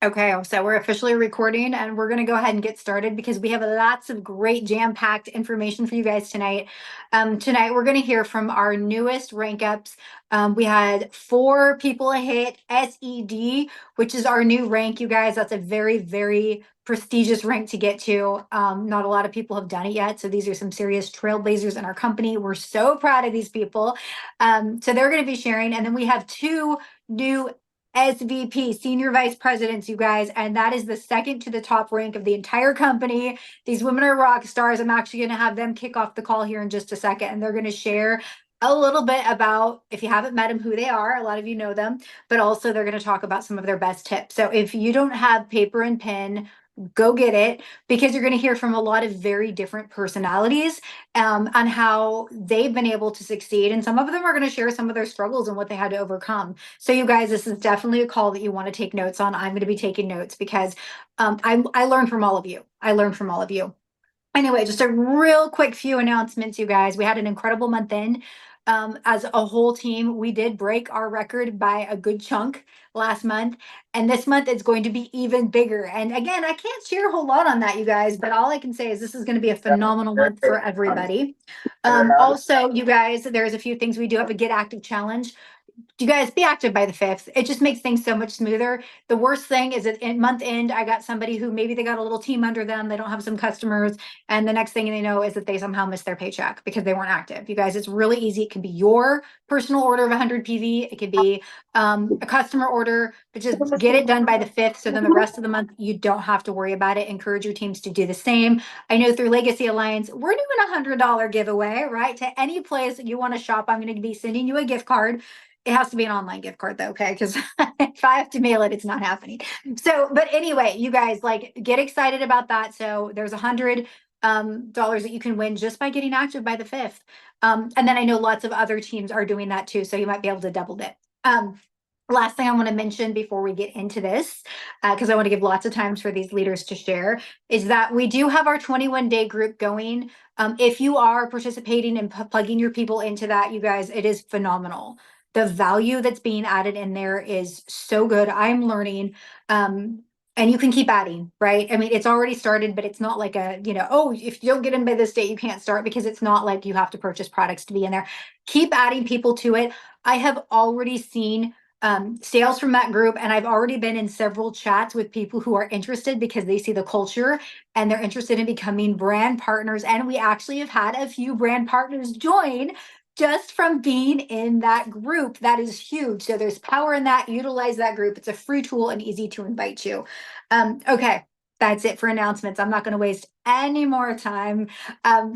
Okay, so we're officially recording and we're going to go ahead and get started because we have lots of great jam-packed information for you guys tonight. Tonight, we're going to hear from our newest rank ups. We had 4 people hit SED, which is our new rank, you guys. That's a very, very prestigious rank to get to. Not a lot of people have done it yet. So these are some serious trailblazers in our company. We're so proud of these people. So they're going to be sharing. And then we have 2 new SVP, senior vice presidents, you guys, and that is the second to the top rank of the entire company. These women are rock stars. I'm actually going to have them kick off the call here in just a second, and they're going to share a little bit about, if you haven't met them, who they are. A lot of you know them, but also they're going to talk about some of their best tips. So if you don't have paper and pen, go get it, because you're going to hear from a lot of very different personalities on how they've been able to succeed. And some of them are going to share some of their struggles and what they had to overcome. So you guys, this is definitely a call that you want to take notes on. I'm going to be taking notes because I learned from all of you. I learned from all of you. Anyway, just a real quick few announcements, you guys. We had an incredible month in. As a whole team, we did break our record by a good chunk last month. And this month it's going to be even bigger. And again, I can't share a whole lot on that, you guys, but all I can say is this is going to be a phenomenal month for everybody. Also, you guys, there's a few things. We do have a Get Active challenge. You guys be active by the 5th. It just makes things so much smoother. The worst thing is at month end, I got somebody who maybe they got a little team under them. They don't have some customers. And the next thing they know is that they somehow missed their paycheck because they weren't active. You guys, it's really easy. It can be your personal order of 100 PV. It could be a customer order, but just get it done by the 5th. So then the rest of the month, you don't have to worry about it. Encourage your teams to do the same. I know through Legacy Alliance, we're doing a $100 giveaway, right? To any place that you want to shop, I'm going to be sending you a gift card. It has to be an online gift card though, okay? Because if I have to mail it, it's not happening. So, but anyway, you guys like get excited about that. So there's $100 that you can win just by getting active by the 5th. And then I know lots of other teams are doing that too, so you might be able to double dip. Last thing I want to mention before we get into this, because I want to give lots of times for these leaders to share, is that we do have our 21-day group going. If you are participating and plugging your people into that, you guys, it is phenomenal. The value that's being added in there is so good. I'm learning. And you can keep adding, right? I mean, it's already started, but it's not like oh, if you don't get in by this date, you can't start, because it's not like you have to purchase products to be in there. Keep adding people to it. I have already seen sales from that group, and I've already been in several chats with people who are interested because they see the culture and they're interested in becoming brand partners. And we actually have had a few brand partners join just from being in that group. That is huge. So there's power in that. Utilize that group. It's a free tool and easy to invite you. Okay. That's it for announcements. I'm not going to waste any more time.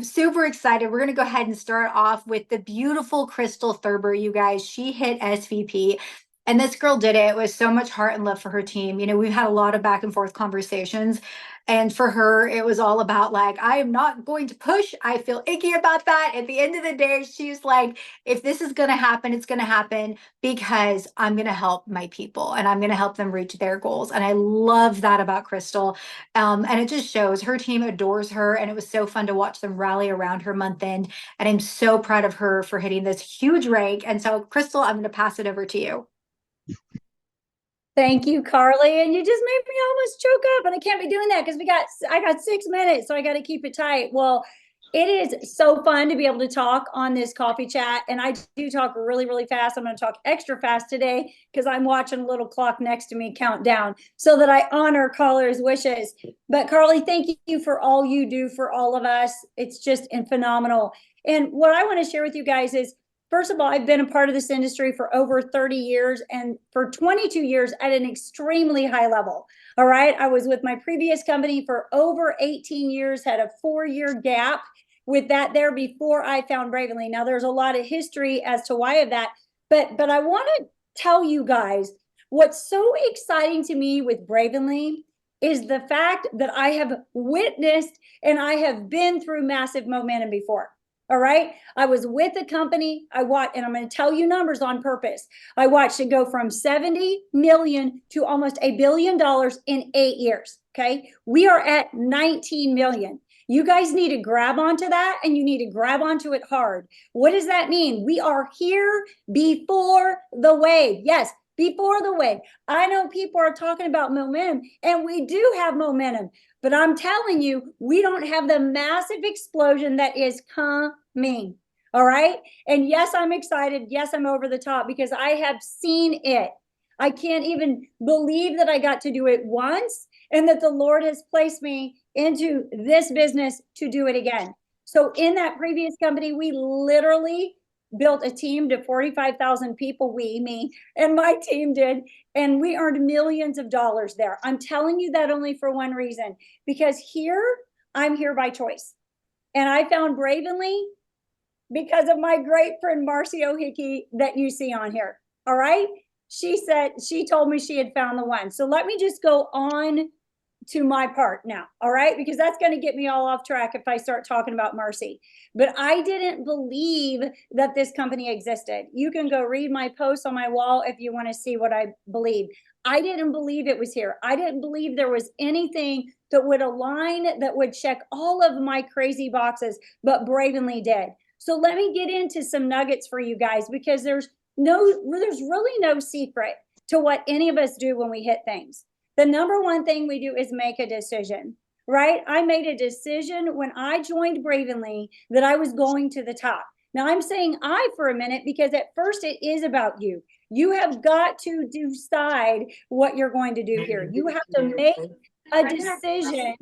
Super excited. We're going to go ahead and start off with the beautiful Crystal Thurber, you guys. She hit SVP. And this girl did it with so much heart and love for her team. You know, we've had a lot of back and forth conversations. And for her, it was all about like, I am not going to push. I feel icky about that. At the end of the day, she's like, if this is going to happen, it's going to happen because I'm going to help my people and I'm going to help them reach their goals. And I love that about Crystal. And it just shows her team adores her. And it was so fun to watch them rally around her month end. And I'm so proud of her for hitting this huge rank. And so, Crystal, I'm going to pass it over to you. Thank you, Carly. And you just made me almost choke up, and I can't be doing that because I got 6 minutes, so I got to keep it tight. Well, it is so fun to be able to talk on this coffee chat, and I do talk really, really fast. I'm going to talk extra fast today because I'm watching a little clock next to me count down so that I honor callers' wishes. But Carly, thank you for all you do for all of us. It's just phenomenal. And what I want to share with you guys is, first of all, I've been a part of this industry for over 30 years and for 22 years at an extremely high level. All right. I was with my previous company for over 18 years, had a 4-year gap with that there before I found Bravenly. Now, there's a lot of history as to why of that, but I want to tell you guys what's so exciting to me with Bravenly is the fact that I have witnessed and I have been through massive momentum before. All right. I was with a company. I watched, and I'm going to tell you numbers on purpose. I watched it go from 70 million to almost $1 billion in 8 years. Okay. We are at 19 million. You guys need to grab onto that, and you need to grab onto it hard. What does that mean? We are here before the wave. Yes, before the wave. I know people are talking about momentum, and we do have momentum, but I'm telling you, we don't have the massive explosion that is coming. All right. And yes, I'm excited. Yes, I'm over the top because I have seen it. I can't even believe that I got to do it once and that the Lord has placed me into this business to do it again. So in that previous company, we literally built a team to 45,000 people, me, and my team did, and we earned millions of dollars there. I'm telling you that only for one reason, because here, I'm here by choice. And I found Bravenly because of my great friend Marcio Hickey that you see on here. All right. She told me she had found the one. So let me just go on to my part now. All right. Because that's going to get me all off track if I start talking about Marcy. But I didn't believe that this company existed. You can go read my posts on my wall if you want to see what I believe. I didn't believe it was here. I didn't believe there was anything that would align, that would check all of my crazy boxes, but Bravenly did. So let me get into some nuggets for you guys, because there's really no secret to what any of us do when we hit things. The number one thing we do is make a decision, right? I made a decision when I joined Bravenly that I was going to the top. Now I'm saying I for a minute, because at first it is about you. You have got to decide what you're going to do here. You have to make a decision.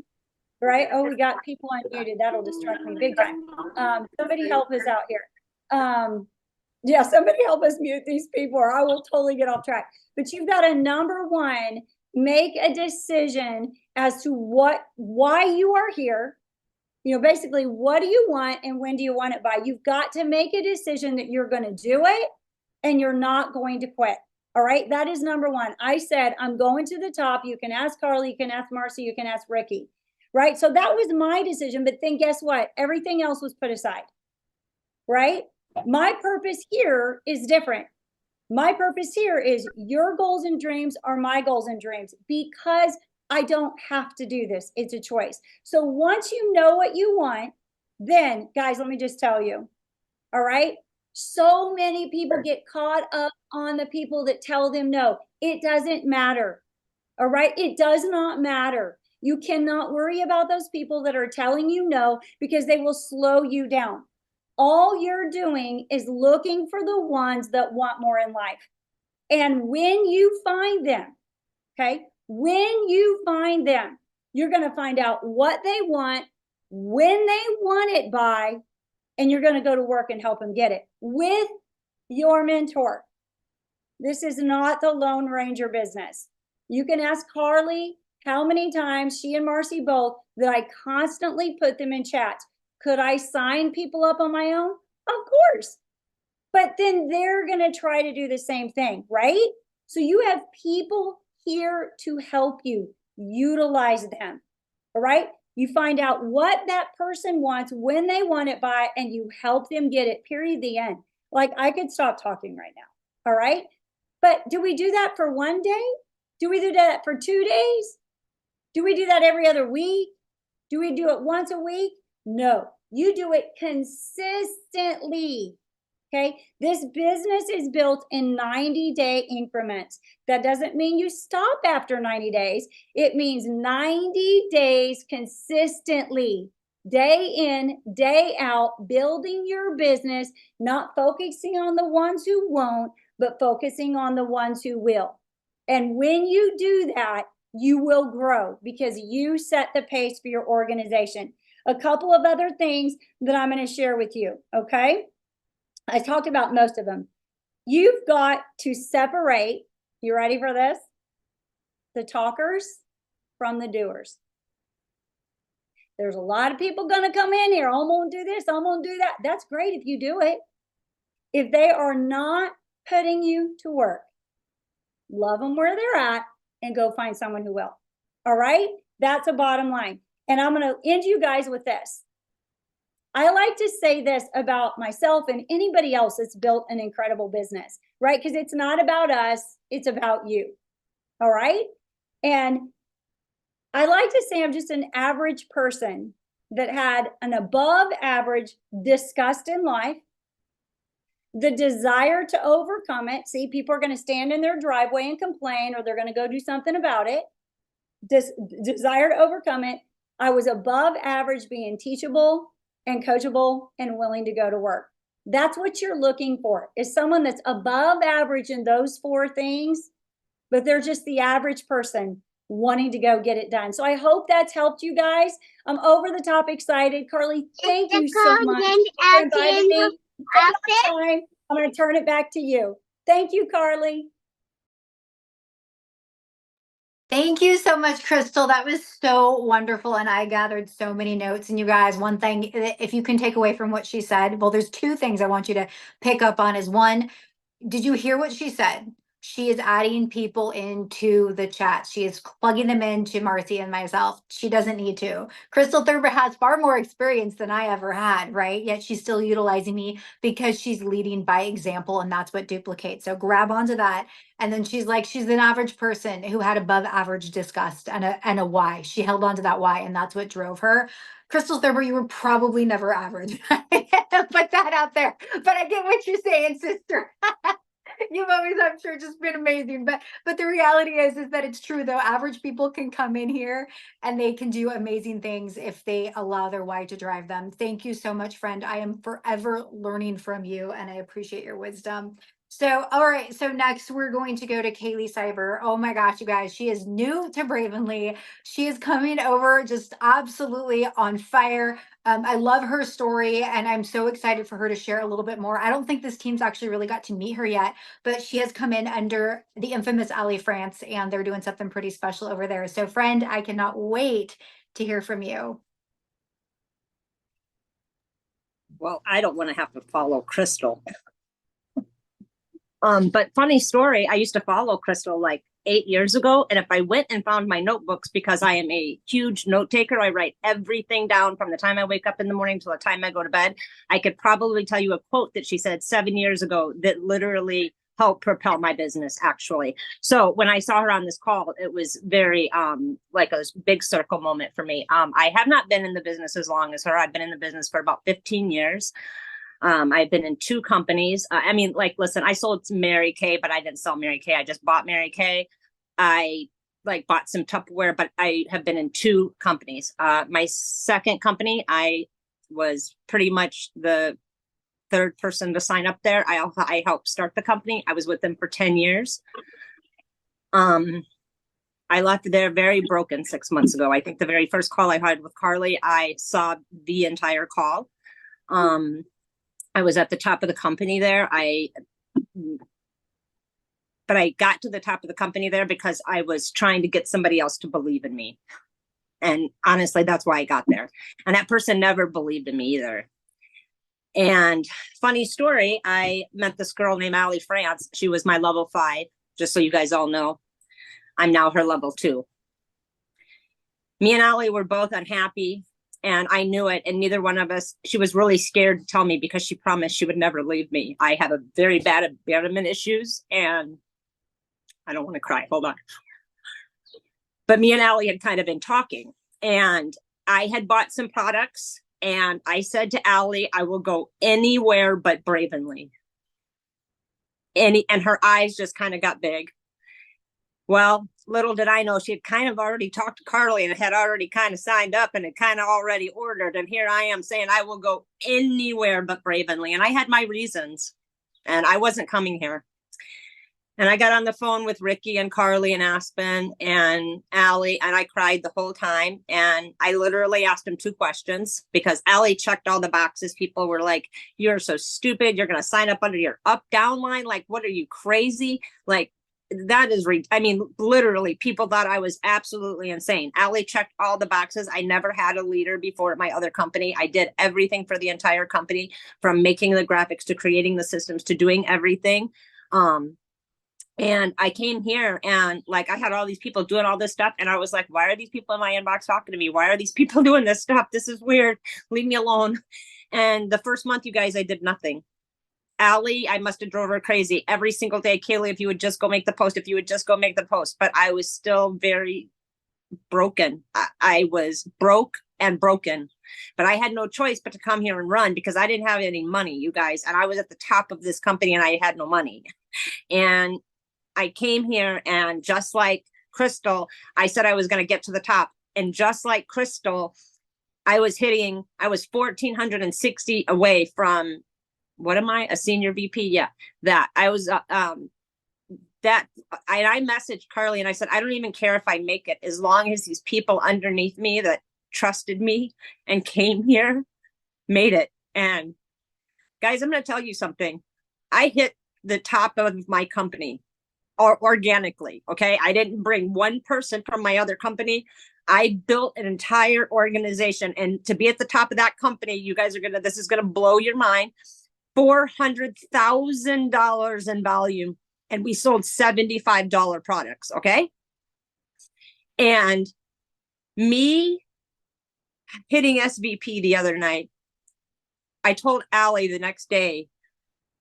Right? Oh, we got people unmuted. That'll distract me big time. Somebody help us out here. Yeah, somebody help us mute these people, or I will totally get off track. But you've got to, number one, make a decision as to why you are here. You know, basically, what do you want and when do you want it by? You've got to make a decision that you're going to do it and you're not going to quit. All right. That is number one. I said, I'm going to the top. You can ask Carly, you can ask Marcy, you can ask Ricky. Right. So that was my decision. But then guess what? Everything else was put aside. Right. My purpose here is different. My purpose here is your goals and dreams are my goals and dreams, because I don't have to do this. It's a choice. So once you know what you want, then guys, let me just tell you. All right. So many people get caught up on the people that tell them no. It doesn't matter. All right. It does not matter. You cannot worry about those people that are telling you no, because they will slow you down. All you're doing is looking for the ones that want more in life. And when you find them, okay, when you find them, you're going to find out what they want, when they want it by, and you're going to go to work and help them get it with your mentor. This is not the Lone Ranger business. You can ask Carly how many times, she and Marcy both, that I constantly put them in chats. Could I sign people up on my own? Of course. But then they're going to try to do the same thing, right? So you have people here to help you. Utilize them. All right? You find out what that person wants, when they want it by, and you help them get it, period, the end. Like, I could stop talking right now. All right? But do we do that for one day? Do we do that for 2 days? Do we do that every other week? Do we do it once a week? No, you do it consistently. Okay. This business is built in 90-day increments. That doesn't mean you stop after 90 days. It means 90 days consistently, day in, day out, building your business, not focusing on the ones who won't, but focusing on the ones who will. And when you do that, you will grow, because you set the pace for your organization. A couple of other things that I'm going to share with you. Okay. I talked about most of them. You've got to separate, you ready for this? The talkers from the doers. There's a lot of people going to come in here. I'm going to do this. I'm going to do that. That's great if you do it. If they are not putting you to work, love them where they're at and go find someone who will. All right. That's a bottom line. And I'm going to end you guys with this. I like to say this about myself and anybody else that's built an incredible business, right? Because it's not about us, it's about you. All right. And I like to say I'm just an average person that had an above average disgust in life, the desire to overcome it. See, people are going to stand in their driveway and complain, or they're going to go do something about it. Desire to overcome it. I was above average, being teachable and coachable and willing to go to work. That's what you're looking for, is someone that's above average in those 4 things, but they're just the average person wanting to go get it done. So I hope that's helped you guys. I'm over the top excited. Carly, thank you so much for inviting me. I'm going to turn it back to you. Thank you, Carly. Thank you so much, Crystal. That was so wonderful. And I gathered so many notes. And you guys, one thing, if you can take away from what she said, well, there's 2 things I want you to pick up on is one, did you hear what she said? She is adding people into the chat. She is plugging them into Marcy and myself. She doesn't need to. Crystal Thurber has far more experience than I ever had, right? Yet she's still utilizing me because she's leading by example, and that's what duplicates. So grab onto that. And then she's like, she's an average person who had above average disgust and a why. She held on to that why, and that's what drove her. Crystal Thurber, you were probably never average. Put that out there. But I get what you're saying, sister. You've always, I'm sure, just been amazing. But the reality is that it's true though. Average people can come in here and they can do amazing things if they allow their why to drive them. Thank you so much, friend. I am forever learning from you and I appreciate your wisdom. So, all right. So next we're going to go to Kaylee Cyber. Oh my gosh, you guys, she is new to Bravenly. She is coming over just absolutely on fire. I love her story and I'm so excited for her to share a little bit more. I don't think this team's actually really got to meet her yet, but she has come in under the infamous Ali France and they're doing something pretty special over there. So friend, I cannot wait to hear from you. Well, I don't want to have to follow Crystal. But funny story, I used to follow Crystal like 8 years ago. And if I went and found my notebooks, because I am a huge note taker, I write everything down from the time I wake up in the morning till the time I go to bed. I could probably tell you a quote that she said 7 years ago that literally helped propel my business, actually. So when I saw her on this call, it was very like a big circle moment for me. I have not been in the business as long as her. I've been in the business for about 15 years. I've been in 2 companies. I mean, like, listen, I sold Mary Kay, but I didn't sell Mary Kay. I just bought Mary Kay. I like bought some Tupperware, but I have been in 2 companies. My second company, I was pretty much the 3rd person to sign up there. I helped start the company. I was with them for 10 years. I left there very broken 6 months ago. I think the very first call I had with Carly, I saw the entire call. I was at the top of the company there. But I got to the top of the company there because I was trying to get somebody else to believe in me. And honestly, that's why I got there. And that person never believed in me either. And funny story, I met this girl named Ali France. She was my level 5, just so you guys all know. I'm now her level 2. Me and Ali were both unhappy. And I knew it. And neither one of us, she was really scared to tell me because she promised she would never leave me. I have a very bad abandonment issues and I don't want to cry. Hold on. But me and Ali had kind of been talking and I had bought some products and I said to Ali, I will go anywhere but Bravenly. And her eyes just kind of got big. Well, little did I know she had kind of already talked to Carly and had already kind of signed up and had kind of already ordered. And here I am saying I will go anywhere but Bravenly. And I had my reasons and I wasn't coming here. And I got on the phone with Ricky and Carly and Aspen and Ali, and I cried the whole time. And I literally asked him 2 questions because Ali checked all the boxes. People were like, you're so stupid. You're going to sign up under your up-down line. Like, what are you, crazy? Like, that is, I mean, literally, people thought I was absolutely insane. Ali checked all the boxes. I never had a leader before at my other company. I did everything for the entire company, from making the graphics to creating the systems to doing everything. And I came here and like I had all these people doing all this stuff. And I was like, why are these people in my inbox talking to me? Why are these people doing this stuff? This is weird. Leave me alone. And the first month, you guys, I did nothing. Ali, I must have drove her crazy every single day. Kaylee, if you would just go make the post, if you would just go make the post. But I was still very broken. I was broke and broken. But I had no choice but to come here and run because I didn't have any money, you guys. And I was at the top of this company and I had no money. And I came here, and just like Crystal, I said I was going to get to the top. And just like Crystal, I was 1,460 away from, what am I? A senior VP? Yeah, that. I was, I messaged Carly and I said, I don't even care if I make it, as long as these people underneath me that trusted me and came here made it. And guys, I'm going to tell you something. I hit the top of my company organically. Okay. I didn't bring one person from my other company. I built an entire organization, and to be at the top of that company, you guys are this is going to blow your mind. $400,000 in volume, and we sold $75 products. Okay. And me hitting SVP the other night, I told Allie the next day,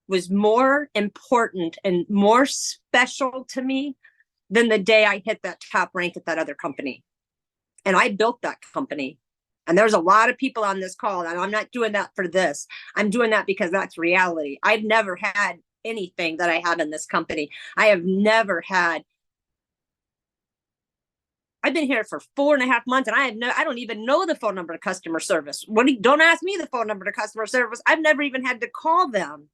was more important and more special to me than the day I hit that top rank at that other company. And I built that company. And there's a lot of people on this call, and I'm not doing that for this. I'm doing that because that's reality. I've never had anything that I had in this company. I have never had. I've been here for 4.5 months, and I don't even know the phone number to customer service. Don't ask me the phone number to customer service. I've never even had to call them.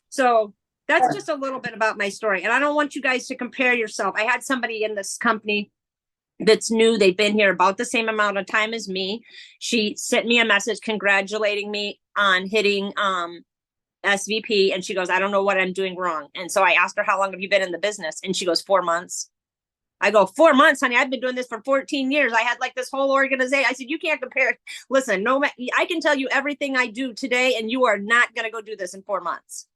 So that's just a little bit about my story. And I don't want you guys to compare yourself. I had somebody in this company that's new. They've been here about the same amount of time as me. She sent me a message congratulating me on hitting SVP. And she goes, I don't know what I'm doing wrong. And so I asked her, how long have you been in the business? And she goes, 4 months. I go, 4 months, honey. I've been doing this for 14 years. I had like this whole organization. I said, you can't compare. Listen, I can tell you everything I do today, and you are not going to go do this in 4 months.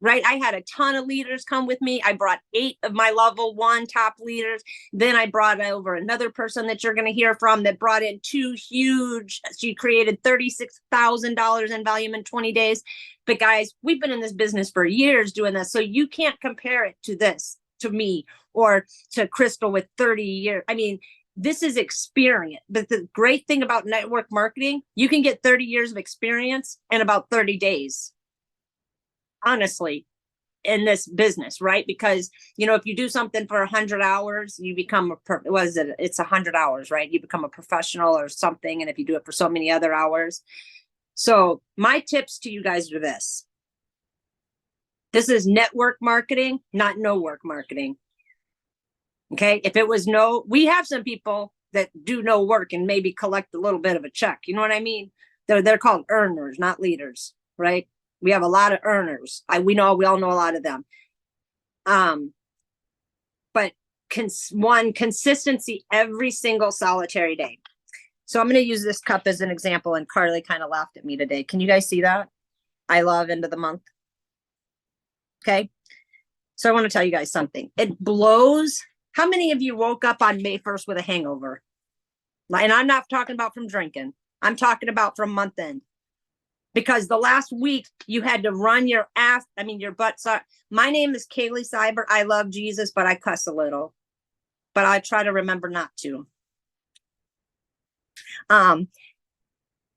Right? I had a ton of leaders come with me. I brought 8 of my level 1 top leaders. Then I brought over another person that you're going to hear from that brought in 2 huge. She created $36,000 in volume in 20 days. But guys, we've been in this business for years doing this. So you can't compare it to this, to me, or to Crystal with 30 years. I mean, this is experience. But the great thing about network marketing, you can get 30 years of experience in about 30 days. Honestly, in this business, right? Because, if you do something for 100 hours, you become it's 100 hours, right? You become a professional or something. And if you do it for so many other hours. So my tips to you guys are this. This is network marketing, not no work marketing. Okay. If it was we have some people that do no work and maybe collect a little bit of a check. You know what I mean? They're called earners, not leaders, right? We have a lot of earners. We all know a lot of them. But consistency every single solitary day. So I'm going to use this cup as an example. And Carly kind of laughed at me today. Can you guys see that? I love end of the month. Okay. So I want to tell you guys something. It blows. How many of you woke up on May 1st with a hangover? And I'm not talking about from drinking. I'm talking about from month end. Because the last week you had to run your butt. My name is Kaylee Cyber. I love Jesus, but I cuss a little. But I try to remember not to.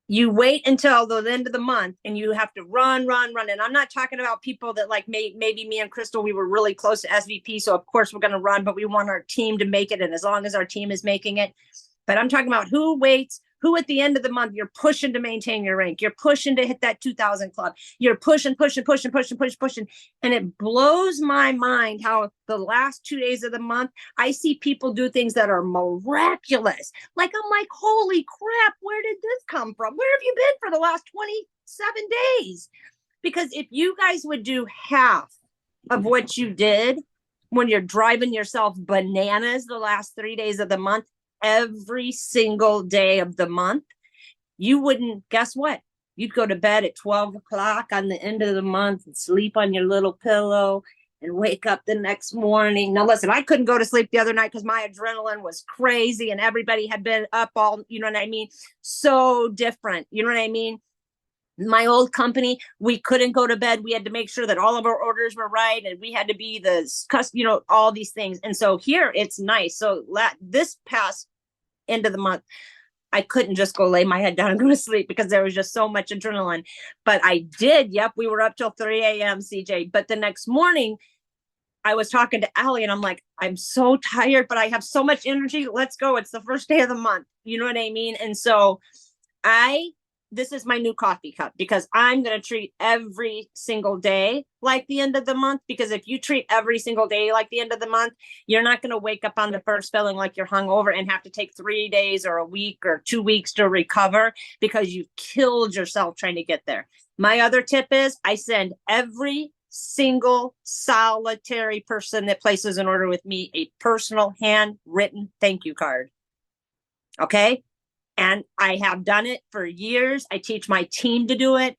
You wait until the end of the month and you have to run. And I'm not talking about people that like maybe me and Crystal, we were really close to SVP. So of course we're going to run, but we want our team to make it. And as long as our team is making it, but I'm talking about who waits, who at the end of the month, you're pushing to maintain your rank. You're pushing to hit that 2000 club. You're pushing. And it blows my mind how the last 2 days of the month, I see people do things that are miraculous. Like, I'm like, holy crap, where did this come from? Where have you been for the last 27 days? Because if you guys would do half of what you did when you're driving yourself bananas the last 3 days of the month, every single day of the month, you wouldn't, guess what? You'd go to bed at 12 o'clock on the end of the month and sleep on your little pillow and wake up the next morning. Now, listen, I couldn't go to sleep the other night because my adrenaline was crazy and everybody had been up all, you know what I mean? So different. You know what I mean? My old company, we couldn't go to bed. We had to make sure that all of our orders were right. And we had to be all these things. And so here it's nice. So this past end of the month, I couldn't just go lay my head down and go to sleep because there was just so much adrenaline. But I did. Yep. We were up till 3 a.m. CJ. But the next morning, I was talking to Allie and I'm like, I'm so tired, but I have so much energy. Let's go. It's the first day of the month. You know what I mean? And so this is my new coffee cup because I'm going to treat every single day like the end of the month. Because if you treat every single day like the end of the month, you're not going to wake up on the first feeling like you're hungover and have to take 3 days or a week or 2 weeks to recover because you've killed yourself trying to get there. My other tip is I send every single solitary person that places an order with me a personal handwritten thank you card. Okay. And I have done it for years. I teach my team to do it.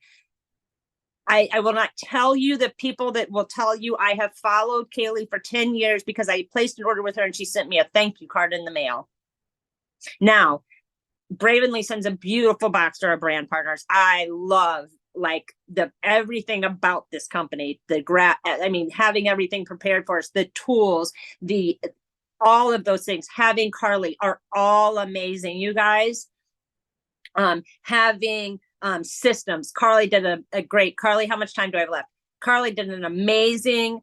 I will not tell you the people that will tell you I have followed Kaylee for 10 years because I placed an order with her and she sent me a thank you card in the mail. Now, Bravenly sends a beautiful box to our brand partners. I love everything about this company, having everything prepared for us, the tools, all of those things, having Carly are all amazing. You guys, having systems. Carly did a great, Carly, how much time do I have left? Carly did an amazing,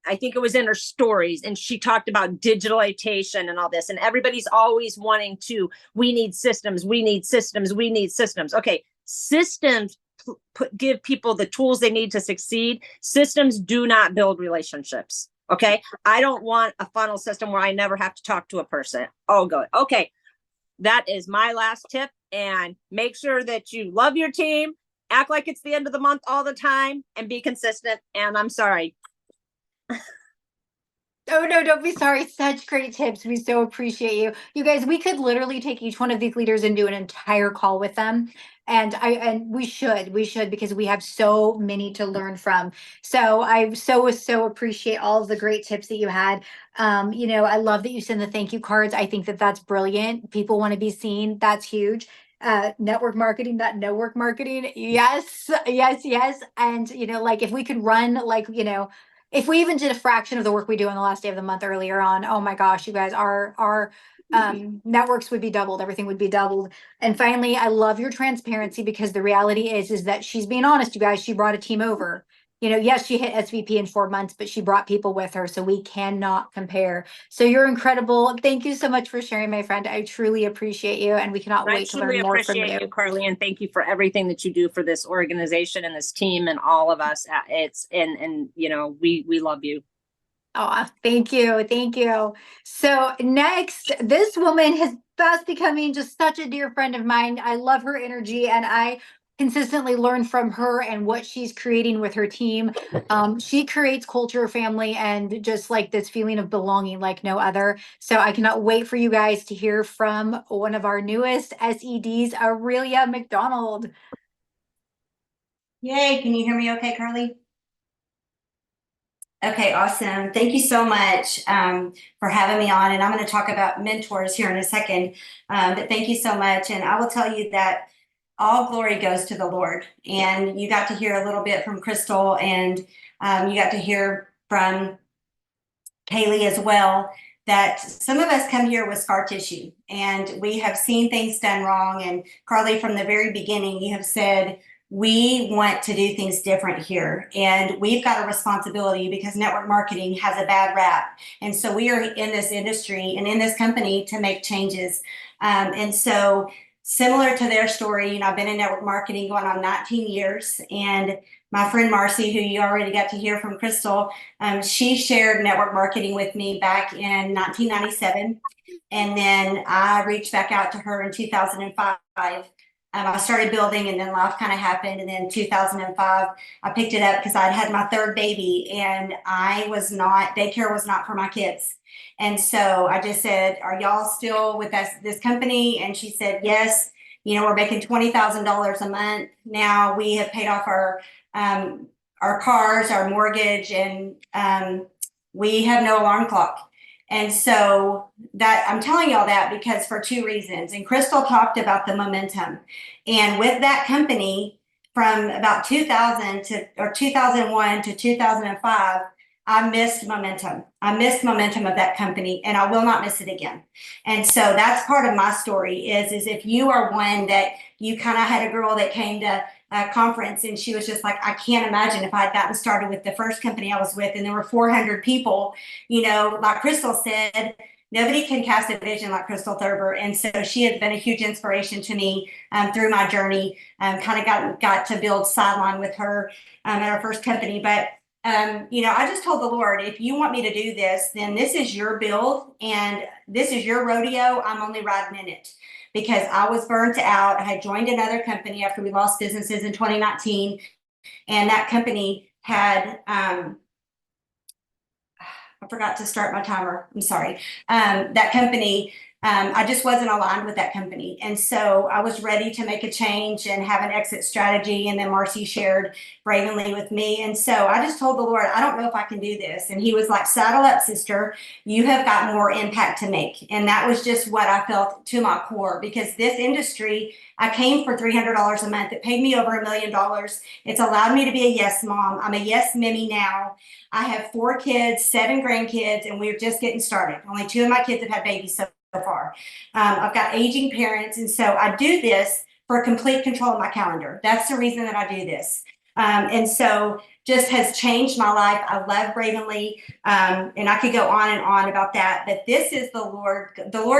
I think it was in her stories, and she talked about digitalization and all this, and everybody's always wanting we need systems, we need systems, we need systems. Okay, systems give people the tools they need to succeed. Systems do not build relationships. Okay, I don't want a funnel system where I never have to talk to a person. Oh, good. Okay, that is my last tip. And make sure that you love your team, act like it's the end of the month all the time, and be consistent. And I'm sorry. Oh, no, don't be sorry. Such great tips. We so appreciate you. You guys, we could literally take each one of these leaders and do an entire call with them. And we should because we have so many to learn from. So I so appreciate all of the great tips that you had. I love that you send the thank you cards. I think that that's brilliant. People want to be seen. That's huge. Network marketing, that no work marketing. Yes. And if we could run if we even did a fraction of the work we do on the last day of the month earlier on, oh my gosh, you guys, our networks would be doubled, everything would be doubled. And finally, I love your transparency because the reality is that she's being honest, you guys. She brought a team over. Yes, she hit SVP in 4 months, but she brought people with her, so we cannot compare. So you're incredible. Thank you so much for sharing, my friend. I truly appreciate you, and we cannot wait to learn more from you. Carly, and thank you for everything that you do for this organization and this team and all of us. We love you. Oh, thank you. So next, this woman has fast becoming just such a dear friend of mine. I love her energy, and I consistently learn from her and what she's creating with her team. She creates culture, family, and just like this feeling of belonging like no other. So I cannot wait for you guys to hear from one of our newest SEDs, Aurelia McDonald. Yay, can you hear me okay, Carly? Okay, awesome. Thank you so much for having me on. And I'm going to talk about mentors here in a second. But thank you so much. And I will tell you that all glory goes to the Lord. And you got to hear a little bit from Crystal, and you got to hear from Kaylee as well, that some of us come here with scar tissue and we have seen things done wrong. And Carly, from the very beginning, you have said, we want to do things different here, and we've got a responsibility because network marketing has a bad rap. And so we are in this industry and in this company to make changes. And so similar to their story, I've been in network marketing going on 19 years, and my friend Marcy, who you already got to hear from Crystal, she shared network marketing with me back in 1997. And then I reached back out to her in 2005. I started building, and then life kind of happened. And then 2005, I picked it up because I'd had my third baby, and daycare was not for my kids. And so I just said, are y'all still with this company? And she said, yes. We're making $20,000 a month. Now we have paid off our cars, our mortgage, and we have no alarm clock. And so that I'm telling y'all that because for two reasons. And Crystal talked about the momentum. And with that company, from about 2001 to 2005, I missed momentum. I missed momentum of that company, and I will not miss it again. And so that's part of my story is if you are one that you kind of had a girl that came to a conference and she was just like, I can't imagine if I had gotten started with the first company I was with and there were 400 people, you know, like Crystal said, nobody can cast a vision like Crystal Thurber. And so she has been a huge inspiration to me through my journey. Kind of got to build Sideline with her at our first company. But you know, I just told the Lord, if you want me to do this, then this is your build and this is your rodeo. I'm only riding in it because I was burnt out. I had joined another company after we lost businesses in 2019. And that company had, I forgot to start my timer. I'm sorry. That company, I just wasn't aligned with that company. And so I was ready to make a change and have an exit strategy. And then Marcy shared Bravenly with me. And so I just told the Lord, I don't know if I can do this. And he was like, saddle up, sister. You have got more impact to make. And that was just what I felt to my core, because this industry, I came for $300 a month. It paid me over $1 million. It's allowed me to be a yes mom. I'm a yes Mimi now. I have 4 kids, 7 grandkids, and we're just getting started. Only 2 of my kids have had babies so far. I've got aging parents, and so I do this for complete control of my calendar. That's the reason that I do this. And so just has changed my life. I love Bravenly, and I could go on and on about that, but this is the Lord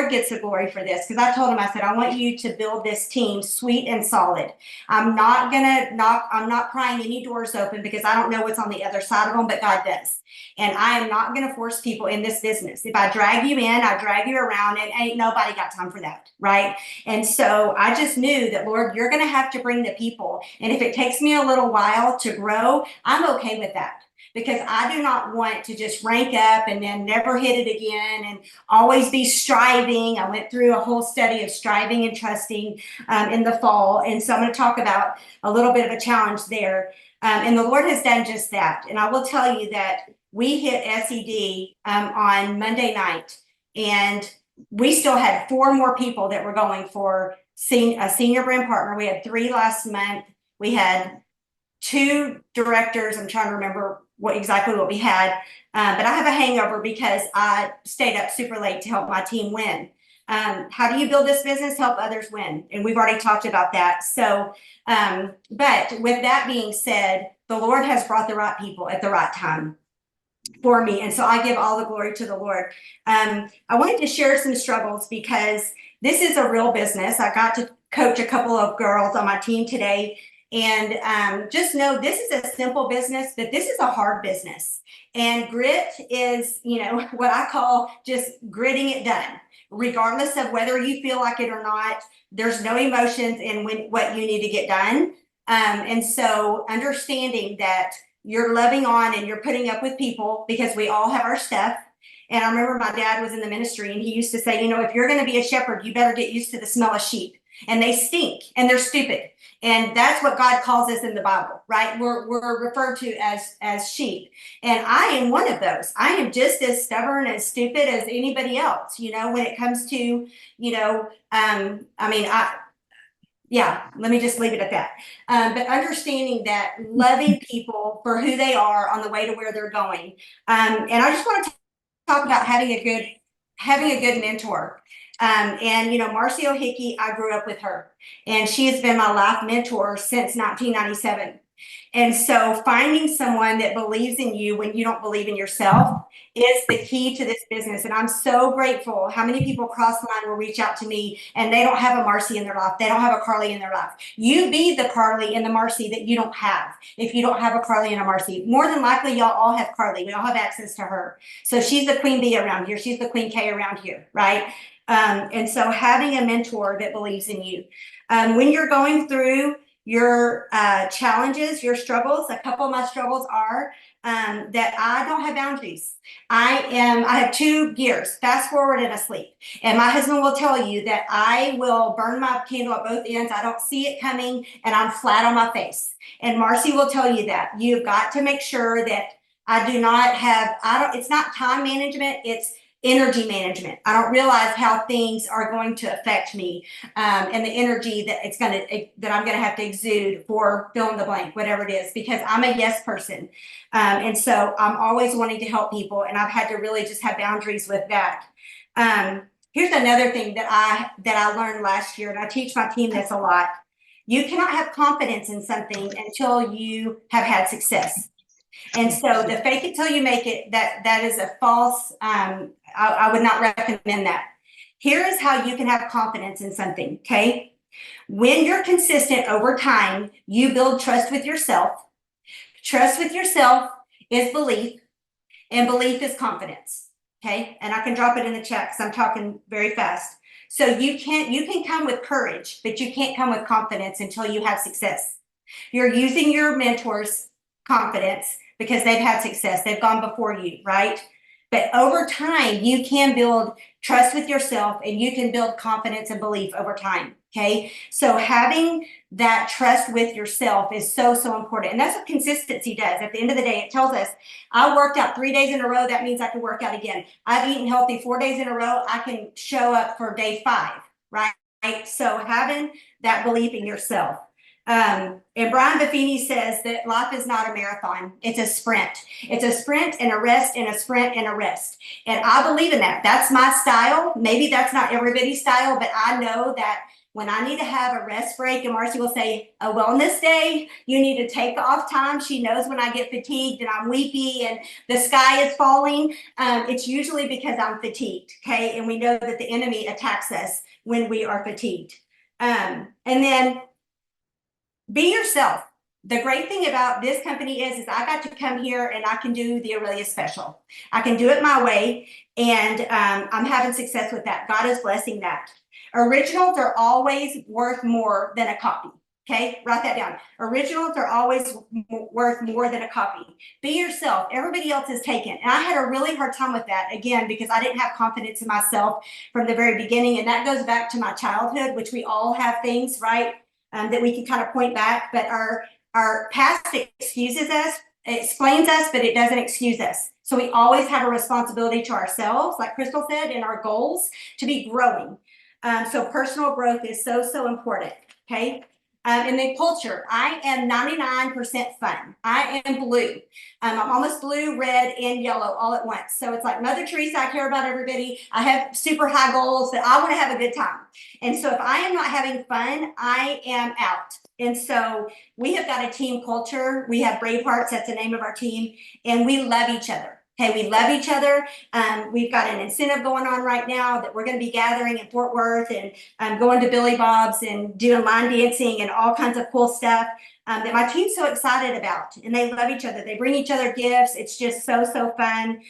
gets the glory for this. Because I told him, I said, I want you to build this team sweet and solid. I'm not prying any doors open because I don't know what's on the other side of them, but God does. And I am not going to force people in this business. If I drag you in, I drag you around, and ain't nobody got time for that, right? And so I just knew that, Lord, you're going to have to bring the people. And if it takes me a little while to grow, I'm okay with that. Because I do not want to just rank up and then never hit it again and always be striving. I went through a whole study of striving and trusting in the fall. And so I'm going to talk about a little bit of a challenge there. And the Lord has done just that. And I will tell you that we hit SED on Monday night, and we still had 4 more people that were going for a senior brand partner. We had 3 last month. We had 2 directors. I'm trying to remember exactly what we had, but I have a hangover because I stayed up super late to help my team win. How do you build this business? Help others win. And we've already talked about that. So, but with that being said, the Lord has brought the right people at the right time for me. And so I give all the glory to the Lord. I wanted to share some struggles because this is a real business. I got to coach a couple of girls on my team today. And just know this is a simple business, but this is a hard business. And grit is, you know, what I call just gritting it done. Regardless of whether you feel like it or not, there's no emotions in what you need to get done. And so understanding that you're loving on and you're putting up with people, because we all have our stuff. And I remember my dad was in the ministry and he used to say, you know, if you're going to be a shepherd, you better get used to the smell of sheep. And they stink and they're stupid. And that's what God calls us in the Bible, right? We're referred to as sheep. And I am one of those. I am just as stubborn and stupid as anybody else, you know, when it comes to, you know, let me just leave it at that. But understanding that loving people for who they are on the way to where they're going. And I just want to talk about having a good mentor. And you know, Marcy O'Hickey, I grew up with her, and she has been my life mentor since 1997. And so finding someone that believes in you when you don't believe in yourself is the key to this business. And I'm so grateful how many people cross the line will reach out to me and they don't have a Marcy in their life. They don't have a Carly in their life. You be the Carly and the Marcy that you don't have. If you don't have a Carly and a Marcy, more than likely y'all all have Carly. We all have access to her. So she's the queen bee around here. She's the queen K around here, right? And so having a mentor that believes in you. When you're going through your challenges, your struggles, a couple of my struggles are that I don't have boundaries. I have 2 gears, fast forward and asleep. And my husband will tell you that I will burn my candle at both ends. I don't see it coming and I'm flat on my face. And Marcy will tell you that you've got to make sure that I do not have, it's not time management. energy management. I don't realize how things are going to affect me, and the energy that I'm going to have to exude for fill in the blank, whatever it is, because I'm a yes person. And so I'm always wanting to help people, and I've had to really just have boundaries with that. Here's another thing that I learned last year, and I teach my team this a lot. You cannot have confidence in something until you have had success. And so the fake it till you make it, that is a false, I would not recommend that. Here is how you can have confidence in something, okay? When you're consistent over time, you build trust with yourself. Trust with yourself is belief, and belief is confidence, okay? And I can drop it in the chat because I'm talking very fast. So you can come with courage, but you can't come with confidence until you have success. You're using your mentor's confidence because they've had success. They've gone before you, right? But over time, you can build trust with yourself, and you can build confidence and belief over time, okay? So having that trust with yourself is so, so important. And that's what consistency does. At the end of the day, it tells us, I worked out 3 days in a row. That means I can work out again. I've eaten healthy 4 days in a row. I can show up for day 5, right? So having that belief in yourself. And Brian Buffini says that life is not a marathon. It's a sprint. It's a sprint and a rest and a sprint and a rest. And I believe in that. That's my style. Maybe that's not everybody's style, but I know that when I need to have a rest break, and Marcy will say a wellness day, you need to take off time. She knows when I get fatigued and I'm weepy and the sky is falling. It's usually because I'm fatigued. Okay. And we know that the enemy attacks us when we are fatigued. And then be yourself. The great thing about this company is I got to come here and I can do the Aurelia special. I can do it my way, and I'm having success with that. God is blessing that. Originals are always worth more than a copy. Okay, write that down. Originals are always worth more than a copy. Be yourself. Everybody else is taken. And I had a really hard time with that, again, because I didn't have confidence in myself from the very beginning. And that goes back to my childhood, which we all have things, right? That we can kind of point back, but our past excuses us, it explains us, but it doesn't excuse us. So we always have a responsibility to ourselves, like Crystal said, and our goals to be growing. So personal growth is so, so important, okay? And then culture, I am 99% fun. I am blue. I'm almost blue, red, and yellow all at once. So it's like Mother Teresa, I care about everybody. I have super high goals that I want to have a good time. And so if I am not having fun, I am out. And so we have got a team culture. We have Bravehearts, that's the name of our team, and we love each other. Okay, we love each other. We've got an incentive going on right now that we're going to be gathering in Fort Worth and going to Billy Bob's and doing line dancing and all kinds of cool stuff that my team's so excited about. And they love each other. They bring each other gifts. It's just so, so fun.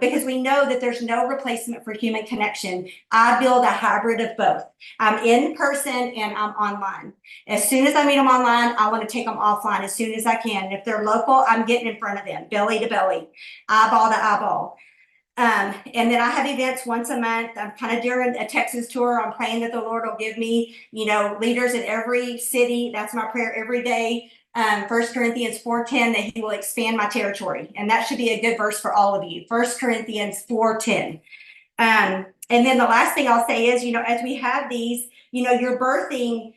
Because we know that there's no replacement for human connection. I build a hybrid of both. I'm in person and I'm online. As soon as I meet them online, I want to take them offline as soon as I can. And if they're local, I'm getting in front of them, belly to belly, eyeball to eyeball. And then I have events once a month. I'm kind of doing a Texas tour. I'm praying that the Lord will give me, leaders in every city. That's my prayer every day. 1 Corinthians 4:10, that he will expand my territory. And that should be a good verse for all of you. 1 Corinthians 4:10. And then the last thing I'll say is, as we have these, you're birthing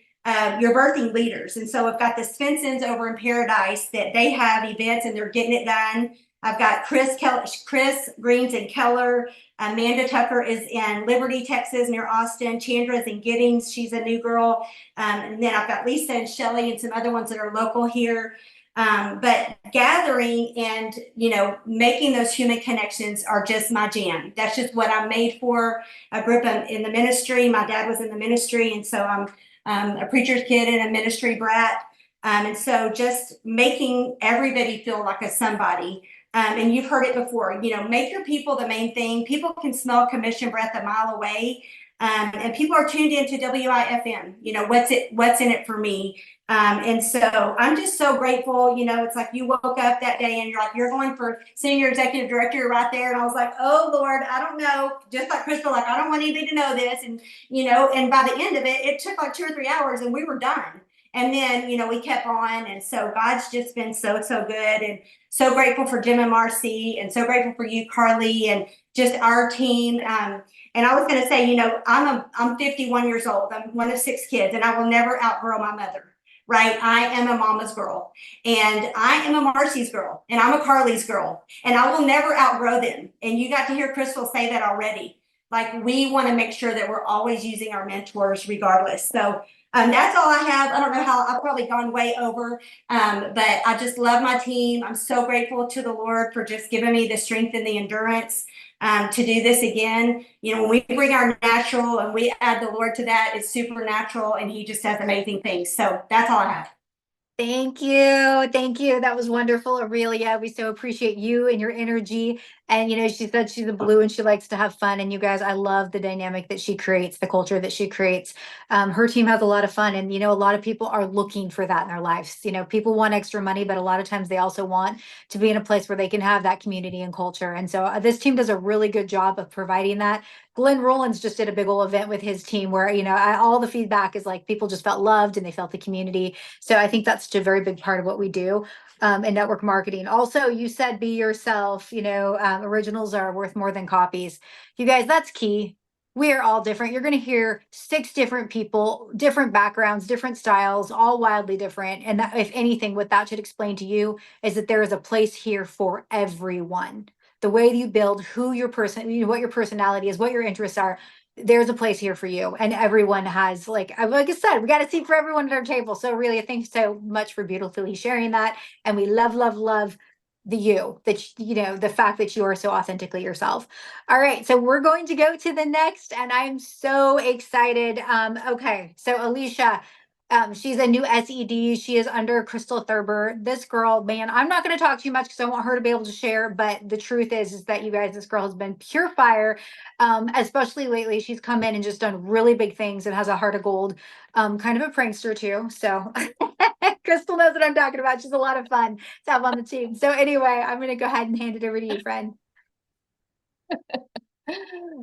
leaders. And so I've got the Svensons over in Paradise that they have events and they're getting it done. I've got Chris Greens in Keller. Amanda Tucker is in Liberty, Texas, near Austin. Chandra is in Giddings. She's a new girl. And then I've got Lisa and Shelly and some other ones that are local here. But gathering and, making those human connections are just my jam. That's just what I'm made for. I grew up in the ministry. My dad was in the ministry. And so I'm a preacher's kid and a ministry brat. And so just making everybody feel like a somebody. And you've heard it before, make your people the main thing. People can smell commission breath a mile away. And people are tuned into WIFM, what's in it for me. And so I'm just so grateful. It's like you woke up that day and you're like, you're going for senior executive director right there. And I was like, oh Lord, I don't know. Just like Crystal, like, I don't want anybody to know this. And, and by the end of it, it took like 2 or 3 hours and we were done. And then, we kept on. And so God's just been so, so good, and so grateful for Jim and Marcy, and so grateful for you, Carly, and just our team. And I was going to say, I'm 51 years old. I'm one of 6 kids, and I will never outgrow my mother. Right? I am a mama's girl, and I am a Marcy's girl, and I'm a Carly's girl, and I will never outgrow them. And you got to hear Crystal say that already. Like, we want to make sure that we're always using our mentors regardless. So that's all I have. I don't know how I've probably gone way over, but I just love my team. I'm so grateful to the Lord for just giving me the strength and the endurance to do this again. When we bring our natural and we add the Lord to that, it's supernatural, and he just does amazing things. So that's all I have. Thank you. Thank you. That was wonderful, Aurelia. We so appreciate you and your energy. And, she said she's a blue and she likes to have fun. And you guys, I love the dynamic that she creates, the culture that she creates. Her team has a lot of fun. And, a lot of people are looking for that in their lives. People want extra money, but a lot of times they also want to be in a place where they can have that community and culture. And so this team does a really good job of providing that. Glenn Rollins just did a big old event with his team where, all the feedback is like people just felt loved and they felt the community. So I think that's such a very big part of what we do in network marketing. Also, you said be yourself, originals are worth more than copies. You guys, that's key. We are all different. You're going to hear 6 different people, different backgrounds, different styles, all wildly different. And that, if anything, what that should explain to you is that there is a place here for everyone. The way you build, who your person, what your personality is, what your interests are, there's a place here for you. And everyone has, like I said, we got a seat for everyone at our table. So really, thanks so much for beautifully sharing that. And we love, love, love the fact that you are so authentically yourself. All right, so we're going to go to the next, and I'm so excited. Okay, so Alicia, she's a new SED. She is under Crystal Thurber. This girl, man, I'm not going to talk too much because I want her to be able to share. But the truth is that you guys, this girl has been pure fire. Especially lately, she's come in and just done really big things and has a heart of gold. Kind of a prankster too. So Crystal knows what I'm talking about. She's a lot of fun to have on the team. So anyway, I'm going to go ahead and hand it over to you, friend.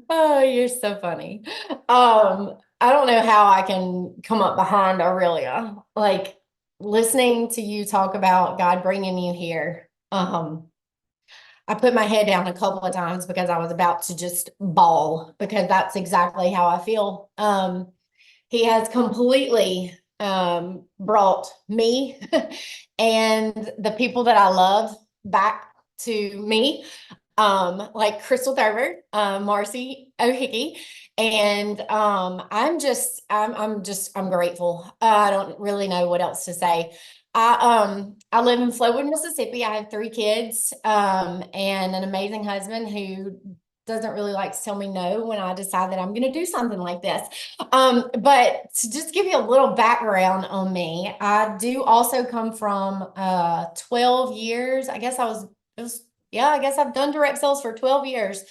Oh, you're so funny. I don't know how I can come up behind Aurelia. Like, listening to you talk about God bringing you here. I put my head down a couple of times because I was about to just bawl, because that's exactly how I feel. He has completely brought me and the people that I love back to me. Like Crystal Thurber, Marcy O'Hickey, and I'm grateful. I don't really know what else to say. I live in Flowood, Mississippi. I have 3 kids, and an amazing husband who doesn't really like to tell me no when I decide that I'm going to do something like this. But to just give you a little background on me, I do also come from 12 years. I guess I've done direct sales for 12 years.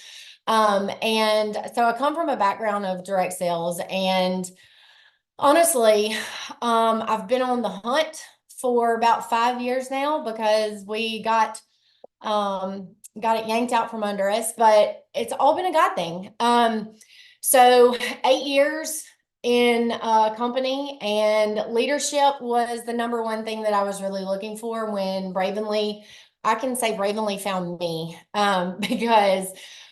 And so I come from a background of direct sales, and honestly, I've been on the hunt for about 5 years now because we got it yanked out from under us, but it's all been a God thing. So 8 years in a company, and leadership was the number one thing that I was really looking for when Bravenly found me, because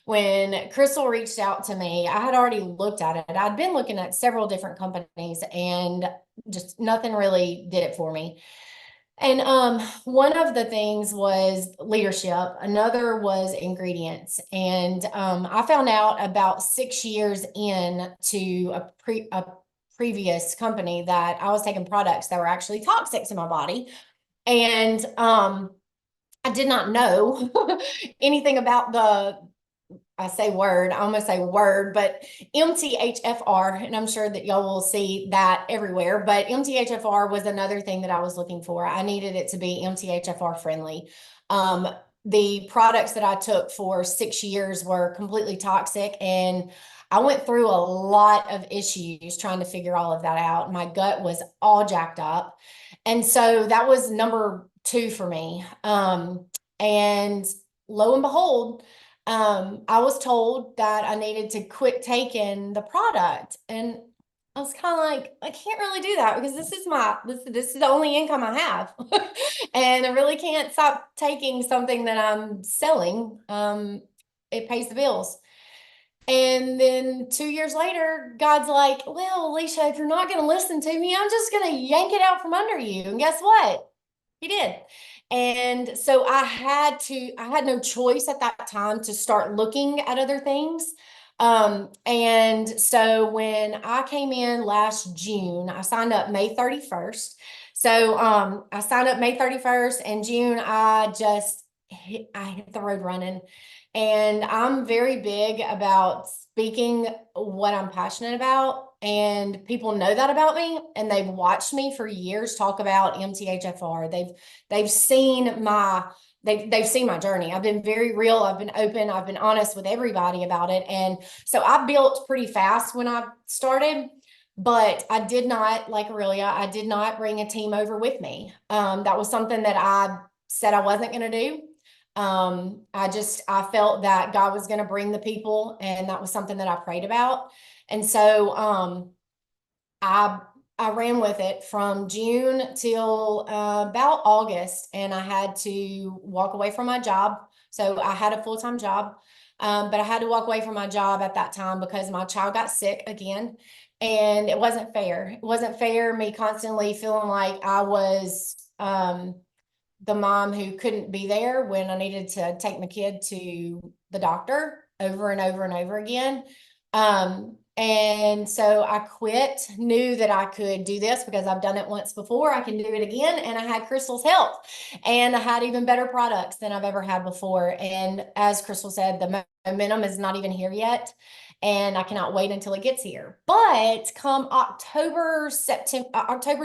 when Crystal reached out to me, I had already looked at it. I'd been looking at several different companies and just nothing really did it for me. And one of the things was leadership. Another was ingredients. And I found out about 6 years in to a previous company that I was taking products that were actually toxic to my body. And I did not know anything about I almost say word, but MTHFR, and I'm sure that y'all will see that everywhere, but MTHFR was another thing that I was looking for. I needed it to be MTHFR friendly. The products that I took for 6 years were completely toxic, and I went through a lot of issues trying to figure all of that out. My gut was all jacked up. And so that was number 2 for me. And lo and behold, I was told that I needed to quit taking the product. And I was kind of like, I can't really do that because this is the only income I have. And I really can't stop taking something that I'm selling. It pays the bills. And then 2 years later, God's like, well, Alicia, if you're not going to listen to me, I'm just going to yank it out from under you. And guess what? He did. And so I had no choice at that time to start looking at other things. And so when I came in last June, I signed up May 31st. So I signed up May 31st, and June I hit the road running. And I'm very big about speaking what I'm passionate about. And people know that about me, and they've watched me for years talk about MTHFR. They've seen they've seen my journey. I've been very real. I've been open. I've been honest with everybody about it. And so I built pretty fast when I started, but I did not, like Aurelia, I did not bring a team over with me. That was something that I said I wasn't going to do. I felt that God was going to bring the people, and that was something that I prayed about. And so, I ran with it from June till about August, and I had to walk away from my job. So I had a full-time job, but I had to walk away from my job at that time because my child got sick again, and it wasn't fair. It wasn't fair, me constantly feeling like I was the mom who couldn't be there when I needed to take my kid to the doctor over and over and over again. And so I quit, knew that I could do this because I've done it once before. I can do it again. And I had Crystal's help, and I had even better products than I've ever had before. And as Crystal said, the momentum is not even here yet. And I cannot wait until it gets here. But come October,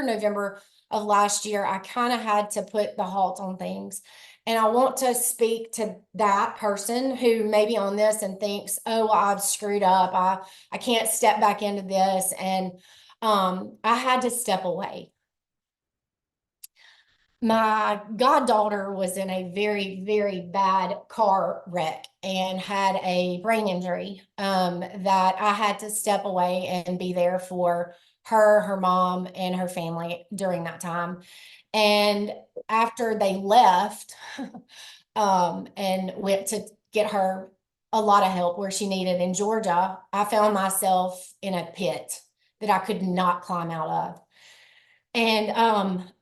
November of last year, I kind of had to put the halt on things. And I want to speak to that person who may be on this and thinks, oh, well, I've screwed up. I can't step back into this. And I had to step away. My goddaughter was in a very, very bad car wreck and had a brain injury that I had to step away and be there for her mom, and her family during that time. And after they left and went to get her a lot of help where she needed in Georgia, I found myself in a pit that I could not climb out of. And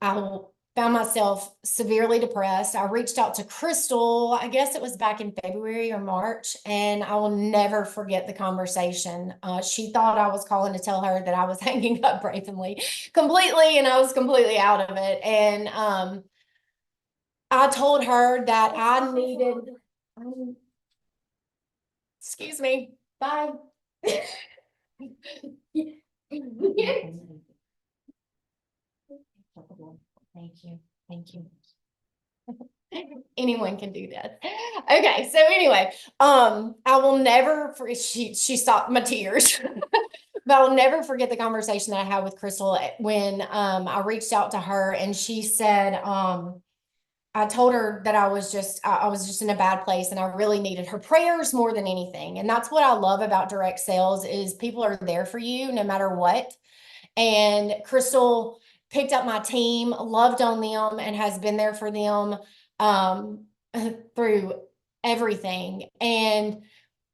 I found myself severely depressed. I reached out to Crystal, I guess it was back in February or March, and I will never forget the conversation. She thought I was calling to tell her that I was hanging up Bravenly completely, and I was completely out of it. And I told her that I needed, excuse me, bye. Thank you. Thank you. Anyone can do that. Okay. So anyway, I will never she stopped my tears. But I'll never forget the conversation that I had with Crystal when I reached out to her, and she said, I told her that I was just in a bad place, and I really needed her prayers more than anything. And that's what I love about direct sales is people are there for you no matter what. And Crystal picked up my team, loved on them, and has been there for them through everything. And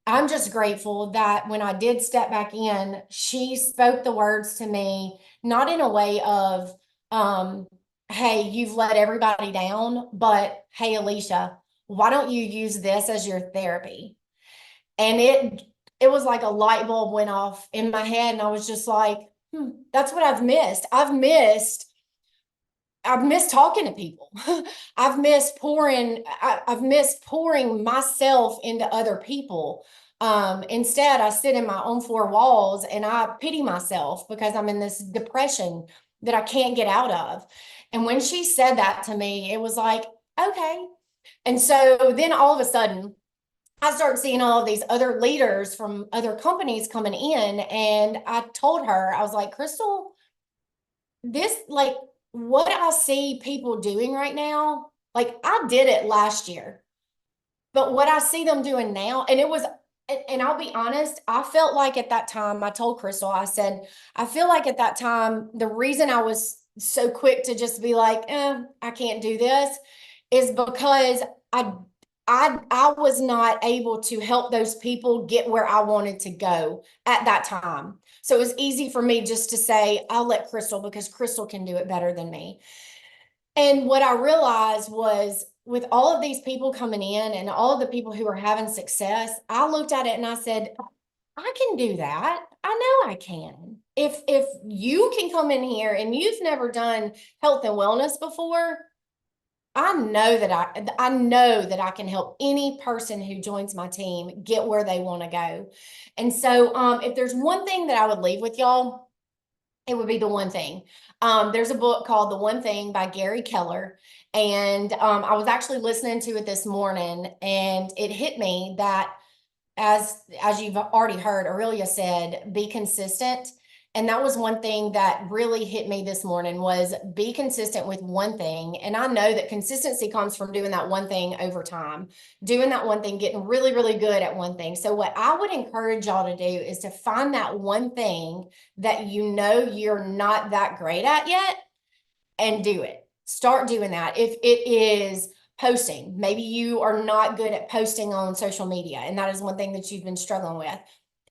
I'm just grateful that when I did step back in, she spoke the words to me, not in a way of, hey, you've let everybody down, but hey, Alicia, why don't you use this as your therapy? And it was like a light bulb went off in my head, and I was just like, that's what I've missed. I've missed talking to people. I've missed pouring myself into other people. Instead, I sit in my own four walls and I pity myself because I'm in this depression that I can't get out of. And when she said that to me, it was like, okay. And so then all of a sudden, I started seeing all of these other leaders from other companies coming in, and I told her, I was like, Crystal, this, like, what I see people doing right now, like I did it last year, but what I see them doing now, and and I'll be honest, I felt like at that time, I told Crystal, I said, I feel like at that time, the reason I was so quick to just be like, I can't do this is because I was not able to help those people get where I wanted to go at that time. So it was easy for me just to say, I'll let Crystal because Crystal can do it better than me. And what I realized was with all of these people coming in and all of the people who are having success, I looked at it and I said, I can do that. I know I can. If you can come in here and you've never done health and wellness before, I know that I know that I can help any person who joins my team get where they want to go. And so if there's one thing that I would leave with y'all, it would be the one thing. There's a book called The One Thing by Gary Keller. And I was actually listening to it this morning, and it hit me that as you've already heard, Aurelia said, be consistent. And that was one thing that really hit me this morning was be consistent with one thing. And I know that consistency comes from doing that one thing over time, doing that one thing, getting really, really good at one thing. So what I would encourage y'all to do is to find that one thing that you know you're not that great at yet and do it. Start doing that. If it is posting, maybe you are not good at posting on social media, and that is one thing that you've been struggling with.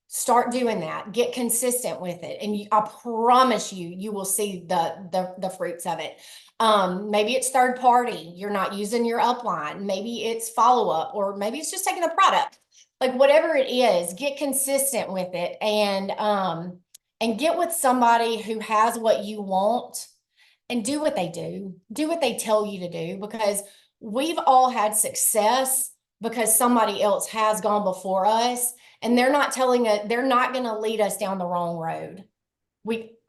Start doing that. Get consistent with it, and I promise you will see the fruits of it. Maybe it's third party. You're not using your upline. Maybe it's follow up, or maybe it's just taking the product. Like whatever it is, get consistent with it, and get with somebody who has what you want, and do what they do. Do what they tell you to do, because we've all had success because somebody else has gone before us. And they're not telling us, they're not going to lead us down the wrong road.